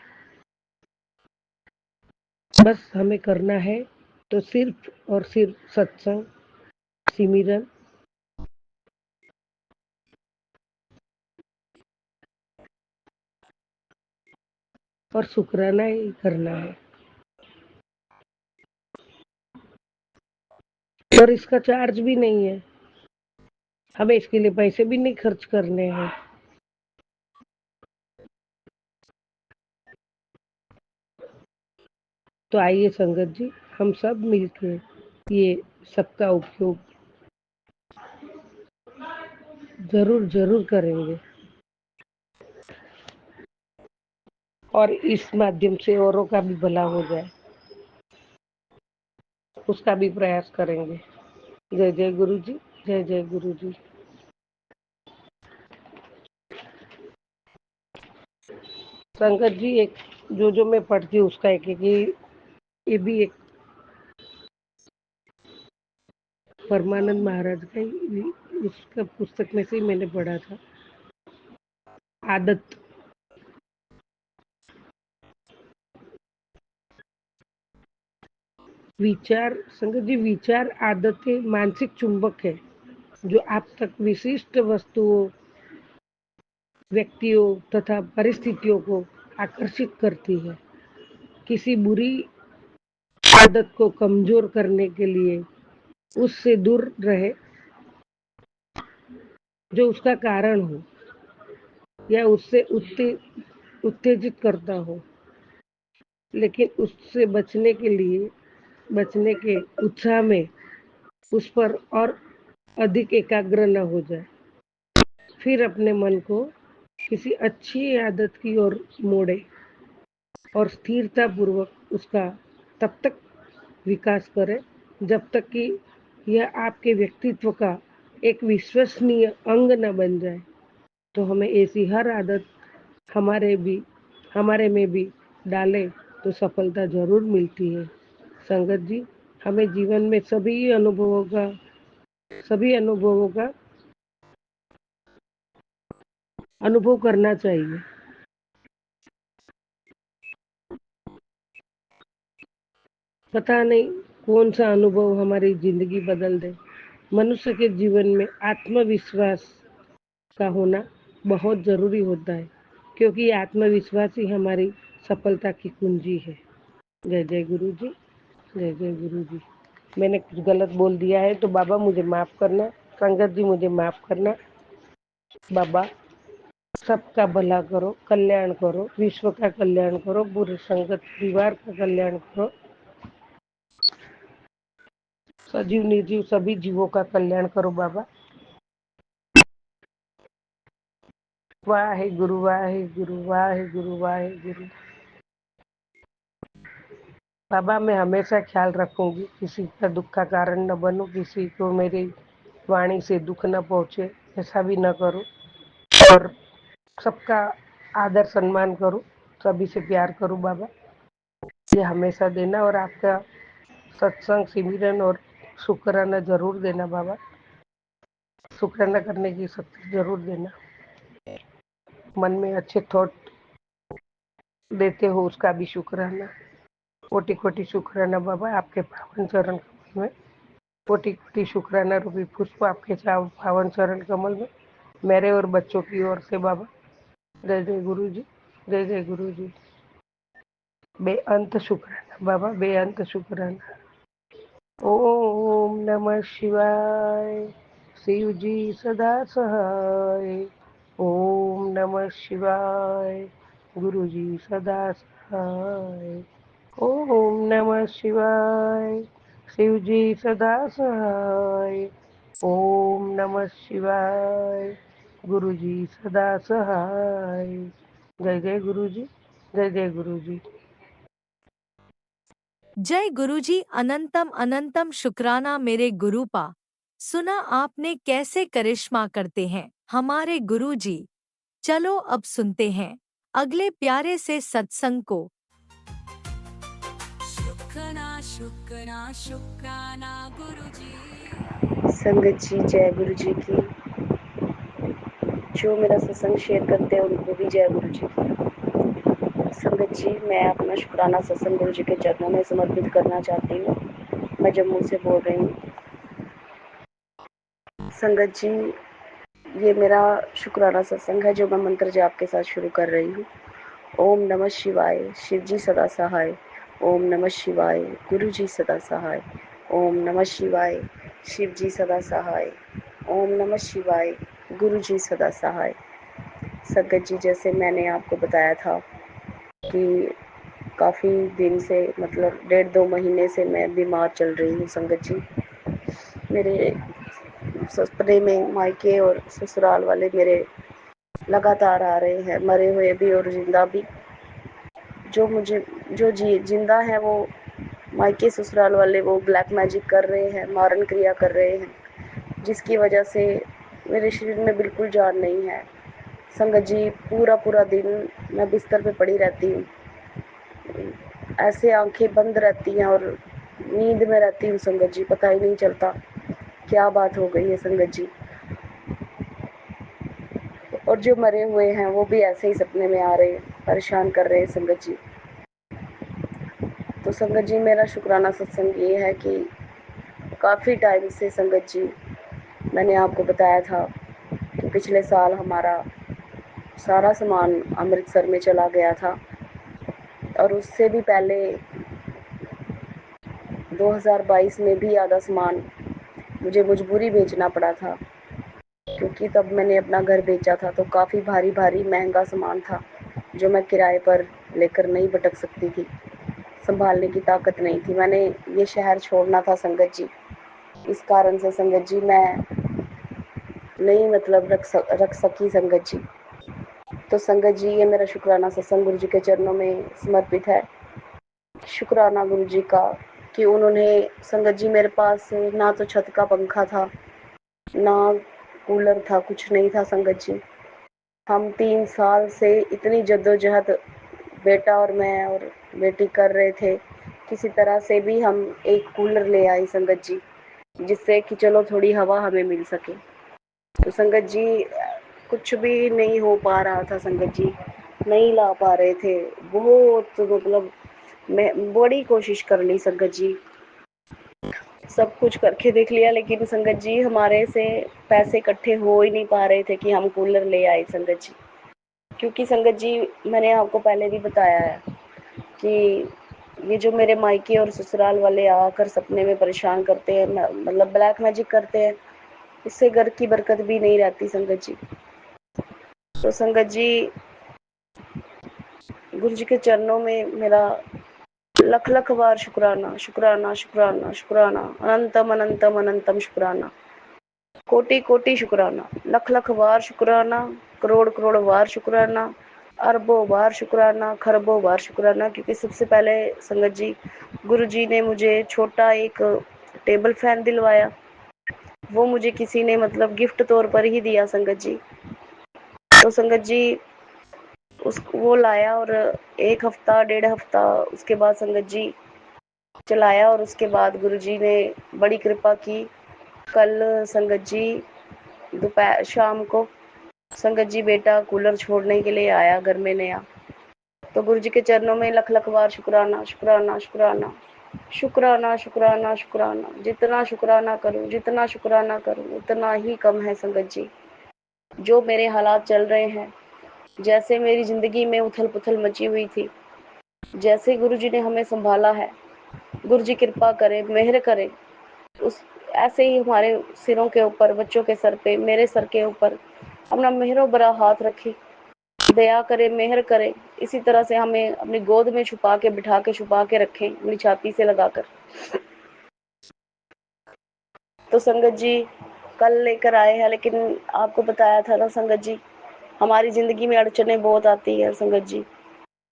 बस हमें करना है तो सिर्फ और सिर्फ सत्संग, सिमरन और शुक्राना ही करना है। और इसका चार्ज भी नहीं है, हमें इसके लिए पैसे भी नहीं खर्च करने हैं। तो आइए संगत जी, हम सब मिलकर ये सबका उपयोग जरूर जरूर करेंगे और इस माध्यम से औरों का भी भला हो जाए, उसका भी प्रयास करेंगे। जय जय गुरु जी, जय जय गुरु जी। संगत जी, एक जो मैं पढ़ती हूँ उसका एक ये भी एक परमानंद महाराज का ही उसका पुस्तक में से ही मैंने पढ़ा था। आदत, विचार संगत जी, विचार आदतें मानसिक चुंबक है जो आप तक विशिष्ट वस्तुओं, व्यक्तियों तथा परिस्थितियों को आकर्षित करती है। किसी बुरी आदत को कमजोर करने के लिए उससे दूर रहे जो उसका कारण हो या उससे उत्तेजित करता हो, लेकिन उससे बचने के उत्साह में उस पर और अधिक एकाग्र न हो जाए। फिर अपने मन को किसी अच्छी आदत की ओर मोड़े और स्थिरता पूर्वक उसका तब तक विकास करें जब तक कि यह आपके व्यक्तित्व का एक विश्वसनीय अंग न बन जाए। तो हमें ऐसी हर आदत हमारे में भी डालें तो सफलता जरूर मिलती है। संगत जी, हमें जीवन में सभी अनुभवों का अनुभव करना चाहिए। पता नहीं कौन सा अनुभव हमारी जिंदगी बदल दे। मनुष्य के जीवन में आत्मविश्वास का होना बहुत जरूरी होता है, क्योंकि आत्मविश्वास ही हमारी सफलता की कुंजी है। जय जय गुरु जी, जय जय गुरु जी। मैंने कुछ गलत बोल दिया है तो बाबा मुझे माफ करना, संगत जी मुझे माफ करना। बाबा सबका भला करो, कल्याण करो, विश्व का कल्याण करो, बुरे संगत परिवार का कल्याण करो, सजीव निर्जीव सभी जीवों का कल्याण करो बाबा। वाहे गुरु, वाहे गुरु, वाहे गुरु, वाहे गुरु। बाबा मैं हमेशा ख्याल रखूंगी, किसी का दुख का कारण न बनूं, किसी को मेरी वाणी से दुख न पहुंचे, ऐसा भी न करूं, और सबका आदर सम्मान करूं, सभी से प्यार करूं बाबा। ये हमेशा देना, और आपका सत्संग सिमरन और शुक्राना जरूर देना बाबा। शुक्राना करने की शक्ति जरूर देना। मन में अच्छे थॉट देते हो उसका भी शुक्राना। कोटि कोटि शुक्राना बाबा, आपके पावन चरण कमल में कोटि कोटि शुक्राना रूपी पुष्प आपके पावन चरण कमल में मेरे और बच्चों की ओर से बाबा। जय जय गुरु जी, जय जय गुरु जी। बेअंत शुक्राना बाबा, बेअंत शुक्राना। ओम नमः शिवाय, शिव जी सदा सहाय। ओम नमः शिवाय, गुरु जी सदा सहाय। ओम नमः शिवाय, शिव जी सदा सहाय। ओम नमः शिवाय, गुरु जी सदा सहाय। जय जय गुरु जी, जय जय गुरु जी। जय गुरुजी, अनंतम अनंतम शुक्राना मेरे गुरुपा। सुना आपने कैसे करिश्मा करते हैं हमारे गुरुजी। चलो अब सुनते हैं अगले प्यारे से सत्संग को। शुक्राना शुक्राना शुक्राना गुरुजी। संगत जी जय गुरु जी की। जो मेरा सत्संग शेयर करते हैं उनको भी जय गुरु जी की। संगत जी मैं अपना शुक्राना सत्संग गुरु जी के चरणों में समर्पित करना चाहती हूँ। मैं जम्मू से बोल रही हूँ। संगत जी ये मेरा शुक्राना सत्संग है जो मैं मंत्र जाप के साथ शुरू कर रही हूँ। ओम नमः शिवाय, शिव जी सदा सहाय। ओम नमः शिवाय, गुरु जी सदा सहाय। ओम नमः शिवाय, शिव जी सदा सहाय। ओम नमः शिवाय, गुरु जी सदा सहाय। संगत जी जैसे मैंने आपको बताया था कि काफ़ी दिन से मतलब 1.5-2 महीने से मैं बीमार चल रही हूँ। संगत जी मेरे सपने में मायके और ससुराल वाले मेरे लगातार आ रहे हैं, मरे हुए भी और जिंदा भी। जो जिंदा है वो मायके ससुराल वाले वो ब्लैक मैजिक कर रहे हैं, मारण क्रिया कर रहे हैं, जिसकी वजह से मेरे शरीर में बिल्कुल जान नहीं है। संगत जी पूरा पूरा दिन मैं बिस्तर पे पड़ी रहती हूँ, ऐसे आंखें बंद रहती हैं और नींद में रहती हूँ। संगत जी पता ही नहीं चलता क्या बात हो गई है संगत जी। और जो मरे हुए हैं वो भी ऐसे ही सपने में आ रहे हैं, परेशान कर रहे हैं संगत जी। तो संगत जी मेरा शुक्राना सत्संग ये है कि काफ़ी टाइम से संगत जी मैंने आपको बताया था कि पिछले साल हमारा सारा सामान अमृतसर में चला गया था, और उससे भी पहले 2022 में भी आधा सामान मुझे मजबूरी बेचना पड़ा था, क्योंकि तब मैंने अपना घर बेचा था तो काफ़ी भारी भारी महंगा सामान था जो मैं किराए पर लेकर नहीं भटक सकती थी, संभालने की ताकत नहीं थी। मैंने ये शहर छोड़ना था संगत जी, इस कारण से संगत जी मैं नहीं मतलब रख सकी संगत जी। तो संगत जी ये मेरा शुक्राना सत्संग गुरु जी के चरणों में समर्पित है। शुक्राना गुरु जी का कि उन्होंने संगत जी मेरे पास ना तो छत का पंखा था, ना कूलर था, कुछ नहीं था संगत जी। हम 3 साल से इतनी जद्दोजहद बेटा और मैं और बेटी कर रहे थे किसी तरह से भी हम एक कूलर ले आए संगत जी, जिससे कि चलो थोड़ी हवा हमें मिल सके। तो संगत जी कुछ भी नहीं हो पा रहा था संगत जी, नहीं ला पा रहे थे। बहुत मतलब मैं बड़ी कोशिश कर ली संगत जी, सब कुछ करके देख लिया, लेकिन संगत जी हमारे से पैसे इकट्ठे हो ही नहीं पा रहे थे कि हम कूलर ले आए संगत जी। क्योंकि संगत जी मैंने आपको पहले भी बताया है कि ये जो मेरे मायके और ससुराल वाले आकर सपने में परेशान करते हैं, मतलब ब्लैक मैजिक करते हैं, इससे घर की बरकत भी नहीं रहती संगत जी। तो संगत जी गुरु जी के चरणों में मेरा लख लख बार शुक्राना, शुक्राना, शुक्राना, शुक्राना, अनंतम अनंतम अनंतम शुक्राना, कोटि कोटि शुक्राना, लख लख बार शुक्राना, करोड़ करोड़ बार शुक्राना, अरबों बार शुक्राना, खरबों बार शुक्राना। क्योंकि सबसे पहले संगत जी गुरु जी ने मुझे छोटा एक टेबल फैन दिलवाया, वो मुझे किसी ने मतलब गिफ्ट तौर पर ही दिया संगत जी। तो संगत जी उस वो लाया और एक हफ्ता डेढ़ हफ्ता उसके बाद संगत जी चलाया, और उसके बाद गुरुजी ने बड़ी कृपा की। कल संगत जी दोपहर शाम को संगत जी बेटा कूलर छोड़ने के लिए आया घर में नया। तो गुरुजी के चरणों में लख लख बार शुक्राना, शुक्राना, शुक्राना, शुक्राना, शुक्राना, शुक्राना। जितना शुक्राना करूं, जितना शुक्राना करूं उतना ही कम है संगत जी। जो मेरे हालात चल रहे हैं, जैसे मेरी जिंदगी में उथल पुथल मची हुई थी, जैसे गुरुजी ने हमें संभाला है, गुरुजी कृपा करे, मेहर करे, उस ऐसे ही हमारे सिरों के ऊपर, बच्चों के सर पे, मेरे सर के ऊपर अपना मेहरो बड़ा हाथ रखे, दया करे, मेहर करे। इसी तरह से हमें अपनी गोद में छुपा के, बिठा के, छुपा के रखें, अपनी छाती से लगाकर। तो संगत जी कल लेकर आए हैं, लेकिन आपको बताया था ना संगत जी, हमारी जिंदगी में अड़चने बहुत आती है संगत जी।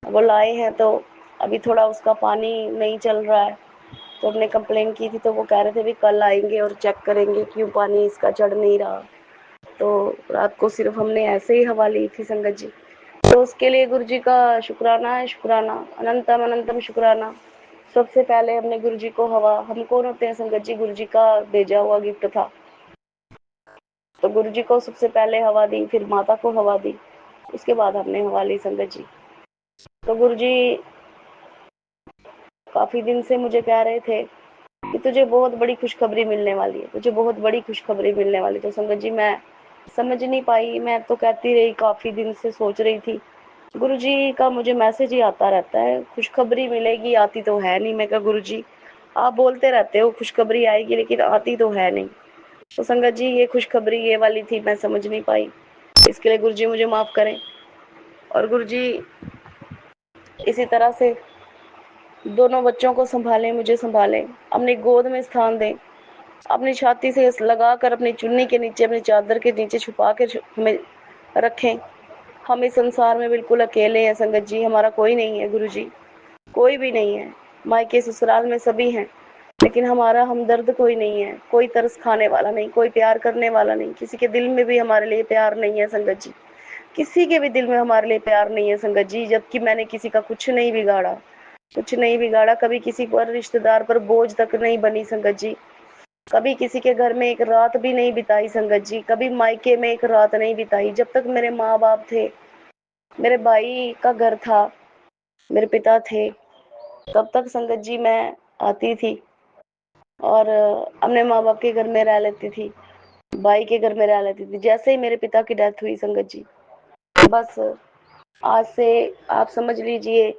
वो लाए हैं तो अभी थोड़ा उसका पानी नहीं चल रहा है, तो हमने कंप्लेन की थी, तो वो कह रहे थे भी कल आएंगे और चेक करेंगे क्यों पानी इसका चढ़ नहीं रहा। तो रात को सिर्फ हमने ऐसे ही हवा ली थी संगत जी। तो उसके लिए गुरु जी का शुक्राना है, शुक्राना, अनंतम अनंतम शुक्राना। सबसे पहले हमने गुरु जी को हवा, हम कौन होते हैं संगत जी, गुरु जी का भेजा हुआ गिफ्ट था। तो गुरु जी को सबसे पहले हवा दी, फिर माता को हवा दी, उसके बाद हमने हवा ली संगत जी। तो गुरु जी काफी दिन से मुझे कह रहे थे कि तुझे बहुत बड़ी खुशखबरी मिलने वाली है, तुझे बहुत बड़ी खुशखबरी मिलने वाली। तो संगत जी मैं समझ नहीं पाई, मैं तो कहती रही, काफी दिन से सोच रही थी। गुरुजी का मुझे मैसेज ही आता रहता है, खुशखबरी मिलेगी, आती तो है नहीं। मैं कहा गुरुजी आप बोलते रहते हो खुशखबरी आएगी, लेकिन आती तो है नहीं। तो संगत जी ये खुशखबरी ये वाली थी, मैं समझ नहीं पाई, इसके लिए गुरुजी मुझे माफ करें। और गुरुजी इसी तरह से दोनों बच्चों को संभालें, मुझे संभालें, अपनी गोद में स्थान दें, अपनी छाती से लगाकर, अपनी चुन्नी के नीचे, अपनी चादर के नीचे छुपा के हमें रखें। हम इस संसार में बिल्कुल अकेले हैं संगत जी, हमारा कोई नहीं है गुरुजी, कोई भी नहीं है। मायके ससुराल में सभी हैं, लेकिन हमारा हमदर्द कोई नहीं है, कोई तरस खाने वाला नहीं, कोई प्यार करने वाला नहीं, किसी के दिल में भी हमारे लिए प्यार नहीं है संगत जी, किसी के भी दिल में हमारे लिए प्यार नहीं है संगत जी। जबकि मैंने किसी का कुछ नहीं बिगाड़ा, कुछ नहीं बिगाड़ा, कभी किसी पर रिश्तेदार पर बोझ तक नहीं बनी संगत जी, कभी किसी के घर में एक रात भी नहीं बिताई संगत जी, कभी मायके में एक रात नहीं बिताई। जब तक मेरे माँ बाप थे, मेरे भाई का घर था, मेरे पिता थे, तब तक संगत जी मैं आती थी और अपने माँ बाप के घर में रह लेती थी, भाई के घर में रह लेती थी। जैसे ही मेरे पिता की डेथ हुई संगत जी, बस आज से आप समझ लीजिए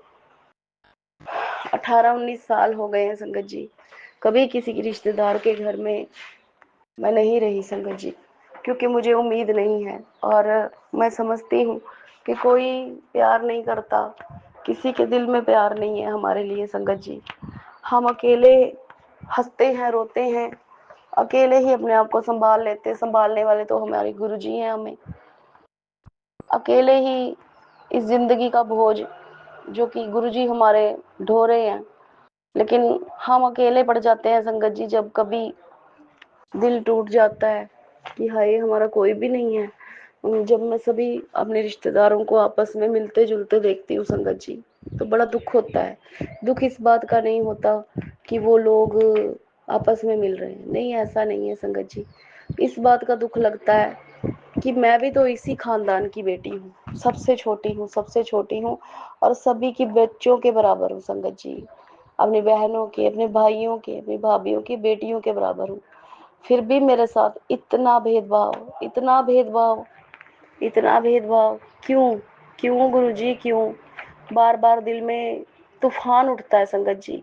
18-19 साल हो गए हैं संगत जी, कभी किसी के रिश्तेदार के घर में मैं नहीं रही संगत जी, क्योंकि मुझे उम्मीद नहीं है। और मैं समझती हूँ कि कोई प्यार नहीं करता, किसी के दिल में प्यार नहीं है हमारे लिए संगत जी। हम अकेले हंसते हैं, रोते हैं, अकेले ही अपने आप को संभाल लेते हैं। संभालने वाले तो हमारे गुरु जी हैं, हमें अकेले ही इस जिंदगी का बोझ जो कि गुरु जी हमारे ढो रहे हैं, लेकिन हम अकेले पड़ जाते हैं संगत जी। जब कभी दिल टूट जाता है कि हाय हमारा कोई भी नहीं है, जब मैं सभी अपने रिश्तेदारों को आपस में मिलते जुलते देखती हूँ संगत जी, तो बड़ा दुख होता है। दुख इस बात का नहीं होता कि वो लोग आपस में मिल रहे हैं, नहीं, ऐसा नहीं है संगत जी। इस बात का दुख लगता है कि मैं भी तो इसी खानदान की बेटी हूँ, सबसे छोटी हूँ, सबसे छोटी हूँ और सभी की बच्चों के बराबर हूँ संगत जी। अपनी बहनों के, अपने भाइयों के, अपनी भाभीयों की बेटियों के बराबर हूँ। फिर भी मेरे साथ इतना भेदभाव, इतना भेदभाव, इतना भेदभाव, क्यों? क्यों गुरुजी, क्यों? बार बार दिल में तूफान उठता है संगत जी।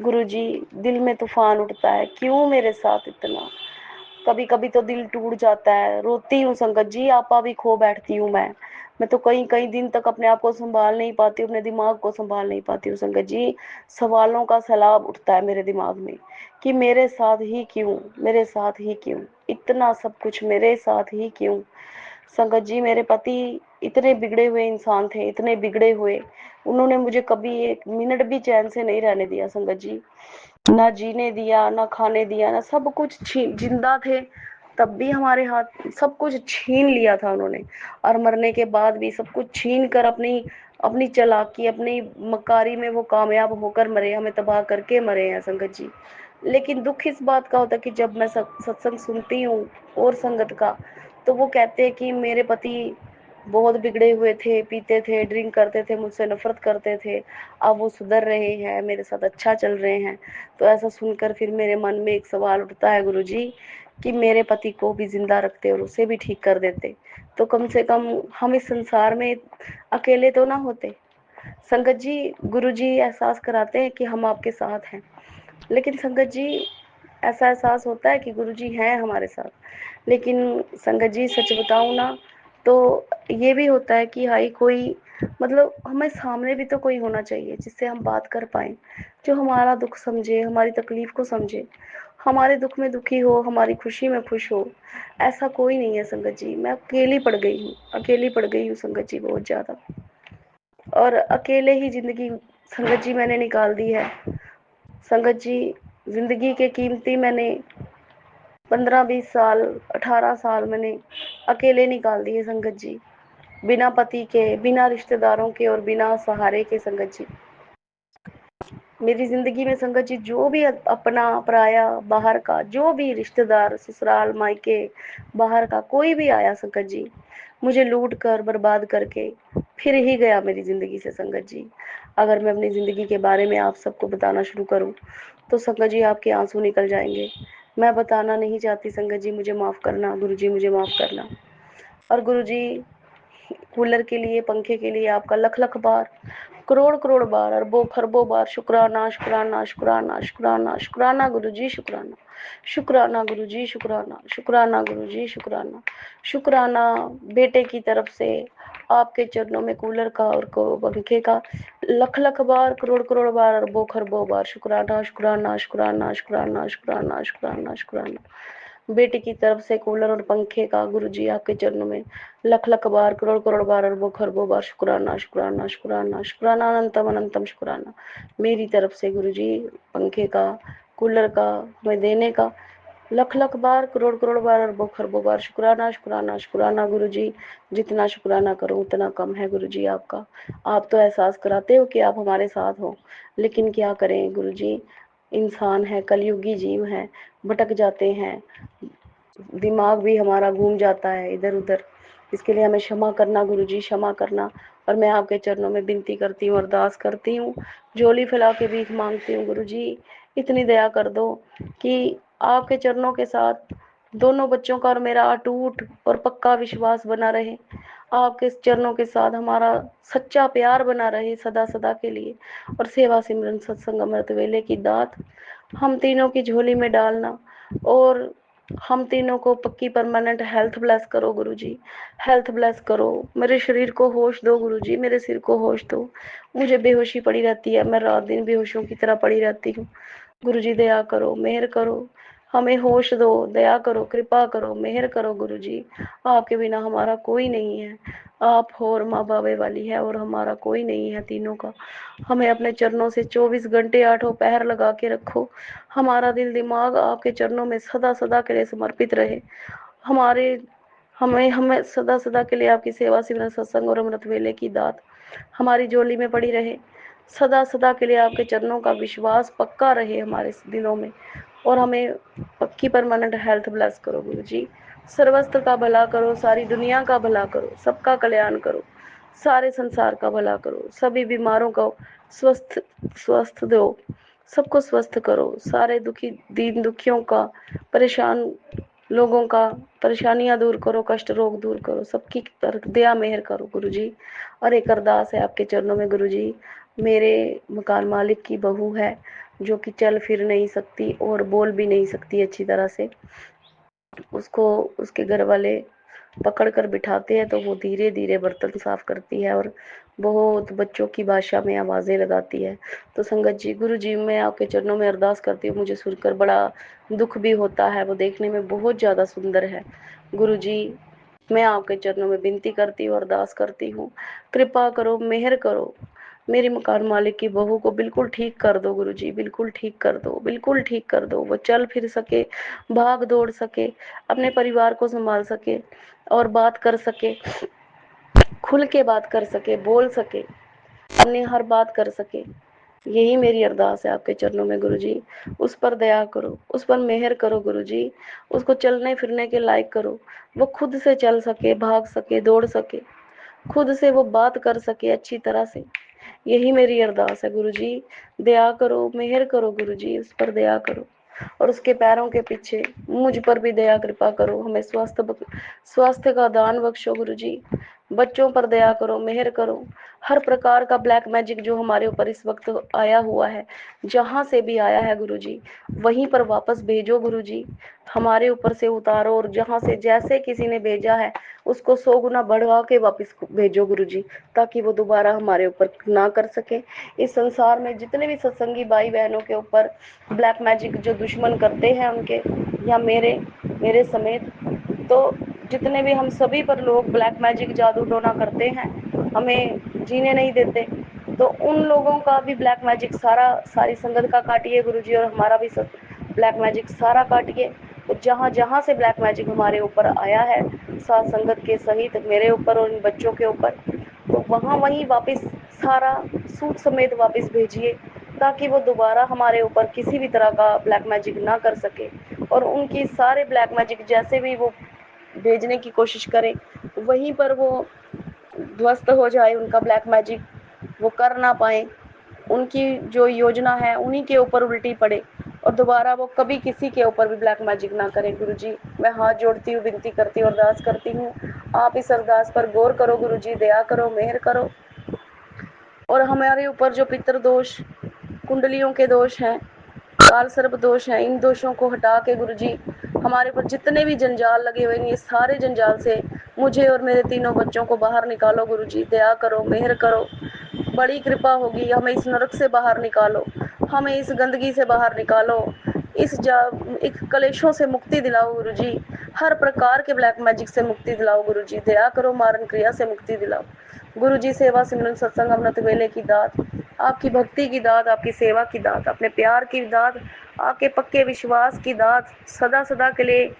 गुरुजी, दिल में तूफान उठता है, क्यों मेरे साथ इतना? कभी कभी तो दिल टूट जाता है, रोती हूँ संगत जी, आपा भी खो बैठती हूँ मैं तो कई कई दिन तक अपने आप को संभाल नहीं पाती हूँ, अपने दिमाग को संभाल नहीं पाती हूँ संगत जी। सवालों का सैलाब उठता है मेरे दिमाग में कि मेरे साथ ही क्यों, मेरे साथ ही क्यों, इतना सब कुछ मेरे साथ ही क्यों? संगत जी, मेरे पति इतने बिगड़े हुए इंसान थे, इतने बिगड़े हुए, उन्होंने मुझे कभी एक मिनट भी चैन से नहीं रहने दिया संगत जी। ना जीने दिया, ना खाने दिया, ना सब कुछ छीन, जिंदा थे तब भी हमारे हाथ सब कुछ छीन लिया था उन्होंने, और मरने के बाद भी सब कुछ छीन कर अपनी अपनी चालाकी, अपनी मकारी में वो कामयाब होकर मरे, हमें तबाह करके मरे हैं संगत जी। लेकिन दुख इस बात का होता है कि जब मैं सत्संग सुनती हूँ और संगत का, तो वो कहते हैं कि मेरे पति बहुत बिगड़े हुए थे, पीते थे, ड्रिंक करते थे, मुझसे नफरत करते थे, अब वो सुधर रहे हैं, मेरे साथ अच्छा चल रहे हैं। तो ऐसा सुनकर फिर मेरे मन में एक सवाल उठता है गुरुजी कि मेरे पति को भी जिंदा रखते और उसे भी ठीक कर देते, तो कम से कम हम इस संसार में अकेले तो ना होते। संगत जी, गुरुजी एहसास कराते हैं कि हम आपके साथ हैं, लेकिन संगत जी ऐसा एहसास होता है कि गुरुजी हैं हमारे साथ, लेकिन संगत जी सच बताऊं ना, तो ये भी होता है कि हाई कोई, मतलब हमें सामने भी तो कोई होना चाहिए जिससे हम बात कर पाए, जो हमारा दुख समझे, हमारी तकलीफ को समझे, हमारे दुख में दुखी हो, हमारी खुशी में खुश हो। ऐसा कोई नहीं है संगत जी। मैं अकेली पड़ गई हूँ, अकेली पड़ गई हूँ संगत जी, बहुत ज़्यादा। और अकेले ही ज़िंदगी संगत जी मैंने निकाल दी है। संगत जी, ज़िंदगी के कीमती मैंने 15-20 साल, 18 साल मैंने अकेले निकाल दिए संगत जी, बिना पति के, बिना रिश्तेदारों के और बिना सहारे के संगत जी। मेरी ज़िंदगी में संगत जी जो भी अपना पराया, बाहर का, जो भी रिश्तेदार, ससुराल, मायके, बाहर का कोई भी आया संगत जी, मुझे लूट कर बर्बाद करके फिर ही गया मेरी ज़िंदगी से संगत जी। अगर मैं अपनी ज़िंदगी के बारे में आप सबको बताना शुरू करूं तो संगत जी आपके आंसू निकल जाएंगे। मैं बताना नहीं चाहती संगत जी, मुझे माफ़ करना गुरुजी, मुझे माफ़ करना। और गुरुजी, कूलर के लिए, पंखे के लिए आपका लख लख बार, करोड़ करोड़ बार, अरबों खरबों बार शुक्राना, शुक्राना, शुक्राना, शुक्राना, शुक्राना गुरुजी, शुक्राना, शुक्राना गुरुजी, शुक्राना, शुक्राना गुरुजी, शुक्राना, शुक्राना बेटे की तरफ से आपके चरणों में कूलर का और को पंखे का लख लख बार, करोड़ करोड़ बार, अरबों खरबों बार शुक्राना, शुक्राना, शुक्राना, शुक्राना, शुक्राना, शुक्राना, शुक्राना बेटे की तरफ से कूलर और पंखे का गुरुजी आपके चरणों में लख लख बार, करोड़ करोड़ बार, अरबों खरबों बार शुक्राना, शुक्राना, शुक्राना, शुक्राना, अनंतम अनंतम शुक्राना मेरी तरफ से गुरुजी, पंखे का, कूलर का, मैं देने का लख लख बार, करोड़ करोड़ बार, अरबों खरबों बार शुक्राना, शुक्राना, शुक्राना गुरुजी। जितना शुक्राना करूं उतना कम है गुरुजी आपका। आप तो एहसास कराते हो कि आप हमारे साथ हो, लेकिन क्या करें गुरुजी, इंसान है, कलयुगी जीव है, भटक जाते हैं, दिमाग भी हमारा घूम जाता है इधर उधर। इसके लिए हमें क्षमा करना गुरुजी, क्षमा करना। और मैं आपके चरणों में विनती करती हूँ, अरदास करती हूँ, झोली फैला के भीख मांगती हूँ गुरुजी, इतनी दया कर दो कि आपके चरणों के साथ दोनों बच्चों का और मेरा अटूट और पक्का विश्वास बना रहे, आपके चरणों के साथ हमारा सच्चा प्यार बना रहे सदा सदा के लिए। और सेवा सिमरन सत्संग अमृत वेले की दात हम तीनों की झोली में डालना, और हम तीनों को पक्की परमानेंट हेल्थ ब्लेस करो गुरुजी, हेल्थ ब्लेस करो। मेरे शरीर को होश दो गुरुजी, मेरे सिर को होश दो। मुझे बेहोशी पड़ी रहती है, मैं रात दिन बेहोशों की तरह पड़ी रहती हूँ। गुरुजी दया करो, मेहर करो, हमें होश दो, दया करो, कृपा करो, मेहर करो गुरुजी। आपके बिना हमारा कोई नहीं है, आप हो और माँ बाबे वाली है और हमारा कोई नहीं है तीनों का। हमें अपने चरणों से 24 घंटे आठों पहर लगा के रखो। हमारा दिल दिमाग आपके चरणों में सदा सदा के लिए समर्पित रहे। हमारे हमें हमें सदा सदा के लिए आपकी सेवा सिमरन सत्संग और अमृत वेले की दात हमारी झोली में पड़ी रहे। सदा सदा के लिए आपके चरणों का विश्वास पक्का रहे हमारे दिलों में, और हमें पक्की परमानेंट हेल्थ ब्लेस करो गुरु जी। सर्वस्त्र का भला करो, सारी दुनिया का भला करो, सबका कल्याण करो, सारे संसार का भला करो, सभी बीमारों को स्वस्थ स्वस्थ दो, सबको स्वस्थ करो, सारे दुखी दीन दुखियों का, परेशान लोगों का परेशानियां दूर करो, कष्ट रोग दूर करो, सबकी दया मेहर करो गुरु जी। और एक अरदास है आपके चरणों में गुरु जी, मेरे मकान मालिक की बहू है जो कि चल फिर नहीं सकती और बोल भी नहीं सकती अच्छी तरह से, उसको उसके घर वाले पकड़ कर बिठाते हैं तो वो धीरे धीरे बर्तन साफ करती है और बहुत बच्चों की भाषा में आवाज़ें लगाती है। तो संगत जी, गुरु जी, मैं आपके चरणों में अरदास करती हूँ, मुझे सुनकर बड़ा दुख भी होता है, वो देखने में बहुत ज़्यादा सुंदर है। गुरु जी, मैं आपके चरणों में विनती करती हूँ, अरदास करती हूँ, कृपा करो, मेहर करो, मेरी मकान मालिक की बहू को बिल्कुल ठीक कर दो गुरु जी, बिल्कुल ठीक कर दो, बिल्कुल ठीक कर दो, वो चल फिर सके, भाग दौड़ सके, अपने परिवार को संभाल सके और बात कर सके, खुल के बात कर सके, बोल सके, अपनी हर बात कर सके। यही मेरी अरदास है आपके चरणों में गुरु जी। उस पर दया करो, उस पर मेहर करो गुरु जी, उसको चलने फिरने के लायक करो, वो खुद से चल सके, भाग सके, दौड़ सके, खुद से वो बात कर सके अच्छी तरह से। यही मेरी अरदास है गुरु जी। दया करो, मेहर करो गुरु जी, उस पर दया करो, और उसके पैरों के पीछे मुझ पर भी दया कृपा करो, हमें स्वास्थ्य का दान बख्शो गुरु जी। बच्चों पर दया करो, मेहर करो, हर प्रकार का ब्लैक मैजिक जो हमारे ऊपर इस वक्त आया हुआ है, जहाँ से भी आया है गुरु जी, वहीं पर वापस भेजो गुरु जी, हमारे ऊपर से उतारो, और जहाँ से जैसे किसी ने भेजा है उसको 100 गुना बढ़वा के वापस भेजो गुरु जी, ताकि वो दोबारा हमारे ऊपर ना कर सके। इस संसार में जितने भी सत्संगी भाई बहनों के ऊपर ब्लैक मैजिक जो दुश्मन करते हैं उनके, या मेरे समेत, तो जितने भी हम सभी पर लोग ब्लैक मैजिक जादू टोना करते हैं, हमें जीने नहीं देते, तो उन लोगों का भी ब्लैक मैजिक सारी संगत का काटिए गुरु जी, और हमारा भी सब ब्लैक मैजिक सारा काटिए। तो जहाँ जहाँ से ब्लैक मैजिक हमारे ऊपर आया है, साथ संगत के सहित मेरे ऊपर और इन बच्चों के ऊपर, तो वहाँ वहीं वापस सारा सूद समेत वापस भेजिए, ताकि वो दोबारा हमारे ऊपर किसी भी तरह का ब्लैक मैजिक ना कर सके, और उनकी सारे ब्लैक मैजिक जैसे भी वो भेजने की कोशिश करें, वहीं पर वो ध्वस्त हो जाए, उनका ब्लैक मैजिक वो कर ना पाए, उनकी जो योजना है उन्हीं के ऊपर उल्टी पड़े, और दोबारा वो कभी किसी के ऊपर भी ब्लैक मैजिक ना करें गुरु जी। मैं हाथ जोड़ती हूँ, विनती करती हूँ, अरदास करती हूँ, आप इस अरदास पर गौर करो गुरु जी, दया करो, मेहर करो, और हमारे ऊपर जो पितृ दोष, कुंडलियों के दोष हैं, काल सर्प दोष हैं, इन दोषों को हटा के गुरु जी, हमारे ऊपर जितने भी जंजाल लगे हुए हैं, ये सारे जंजाल से मुझे और मेरे तीनों बच्चों को बाहर निकालो गुरु जी, दया करो, मेहर करो, बड़ी कृपा होगी, हमें इस नरक से बाहर निकालो, हमें इस गंदगी से बाहर निकालो, एक कलेशों से मुक्ति दिलाओ गुरु जी, हर प्रकार के ब्लैक मैजिक से मुक्ति दिलाओ गुरु जी, दया करो, मारण क्रिया से मुक्ति दिलाओ गुरु जी। सेवा सिमरन सत्संग अमृत वेले की दात, आपकी भक्ति की दात, आपकी सेवा की दात, अपने प्यार की दात, आपके पक्के विश्वास की दात सदा सदा के लिए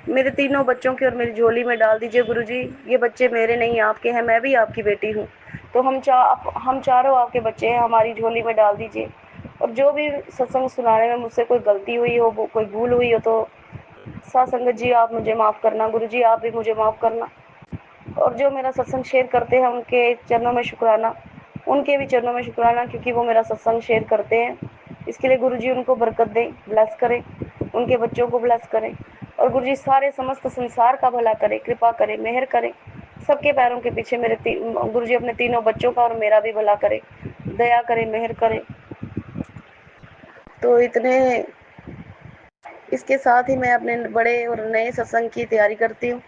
मेरे तीनों बच्चों की और मेरी झोली में डाल दीजिए गुरु जी। ये बच्चे मेरे नहीं आपके हैं, मैं भी आपकी बेटी हूँ, तो हम चारों आपके बच्चे हैं, हमारी झोली में डाल दीजिए। और जो भी सत्संग सुनाने में मुझसे कोई गलती हुई हो, कोई भूल हुई हो, तो साथ संगत जी आप मुझे माफ़ करना, गुरु जी आप भी मुझे माफ़ करना। और जो मेरा सत्संग शेयर करते हैं उनके चरणों में शुक्राना, उनके भी चरणों में शुक्राना, क्योंकि वो मेरा सत्संग शेयर करते हैं। इसके लिए गुरु जी उनको बरकत दें, ब्लेस करें, उनके बच्चों को ब्लेस करें, और गुरु जी सारे समस्त संसार का भला करें, कृपा करें, मेहर करें, सबके पैरों के पीछे गुरु जी अपने तीनों बच्चों का और मेरा भी भला करें, दया करें, मेहर करें। तो इतने इसके साथ ही मैं अपने बड़े और नए सत्संग की तैयारी करती हूँ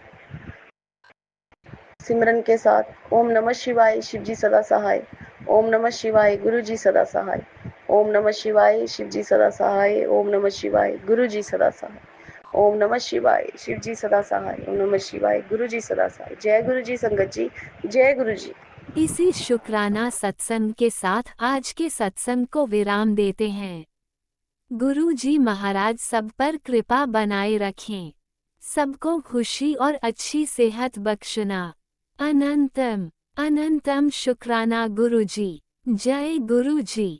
सिमरन के साथ। ओम नमः शिवाय, शिव जी सदा सहाय। ओम नमः शिवाय, गुरु जी सदा सहाय। ओम नमः शिवाय, शिव जी सदा सहाय। ओम नमः शिवाय, गुरु जी सदा सहाय। ओम नमः शिवाय, शिव जी सदा सहाय। ओम नमः शिवाय, गुरु जी सदा सहाय। जय गुरु जी संगत जी, जय गुरु जी। इसी शुक्राना सत्संग के साथ आज के सत्संग को विराम देते हैं। गुरु जी महाराज सब पर कृपा बनाए रखें, सबको खुशी और अच्छी सेहत बख्शना। अनंतम अनंतम शुक्राना गुरु जी। जय गुरु जी।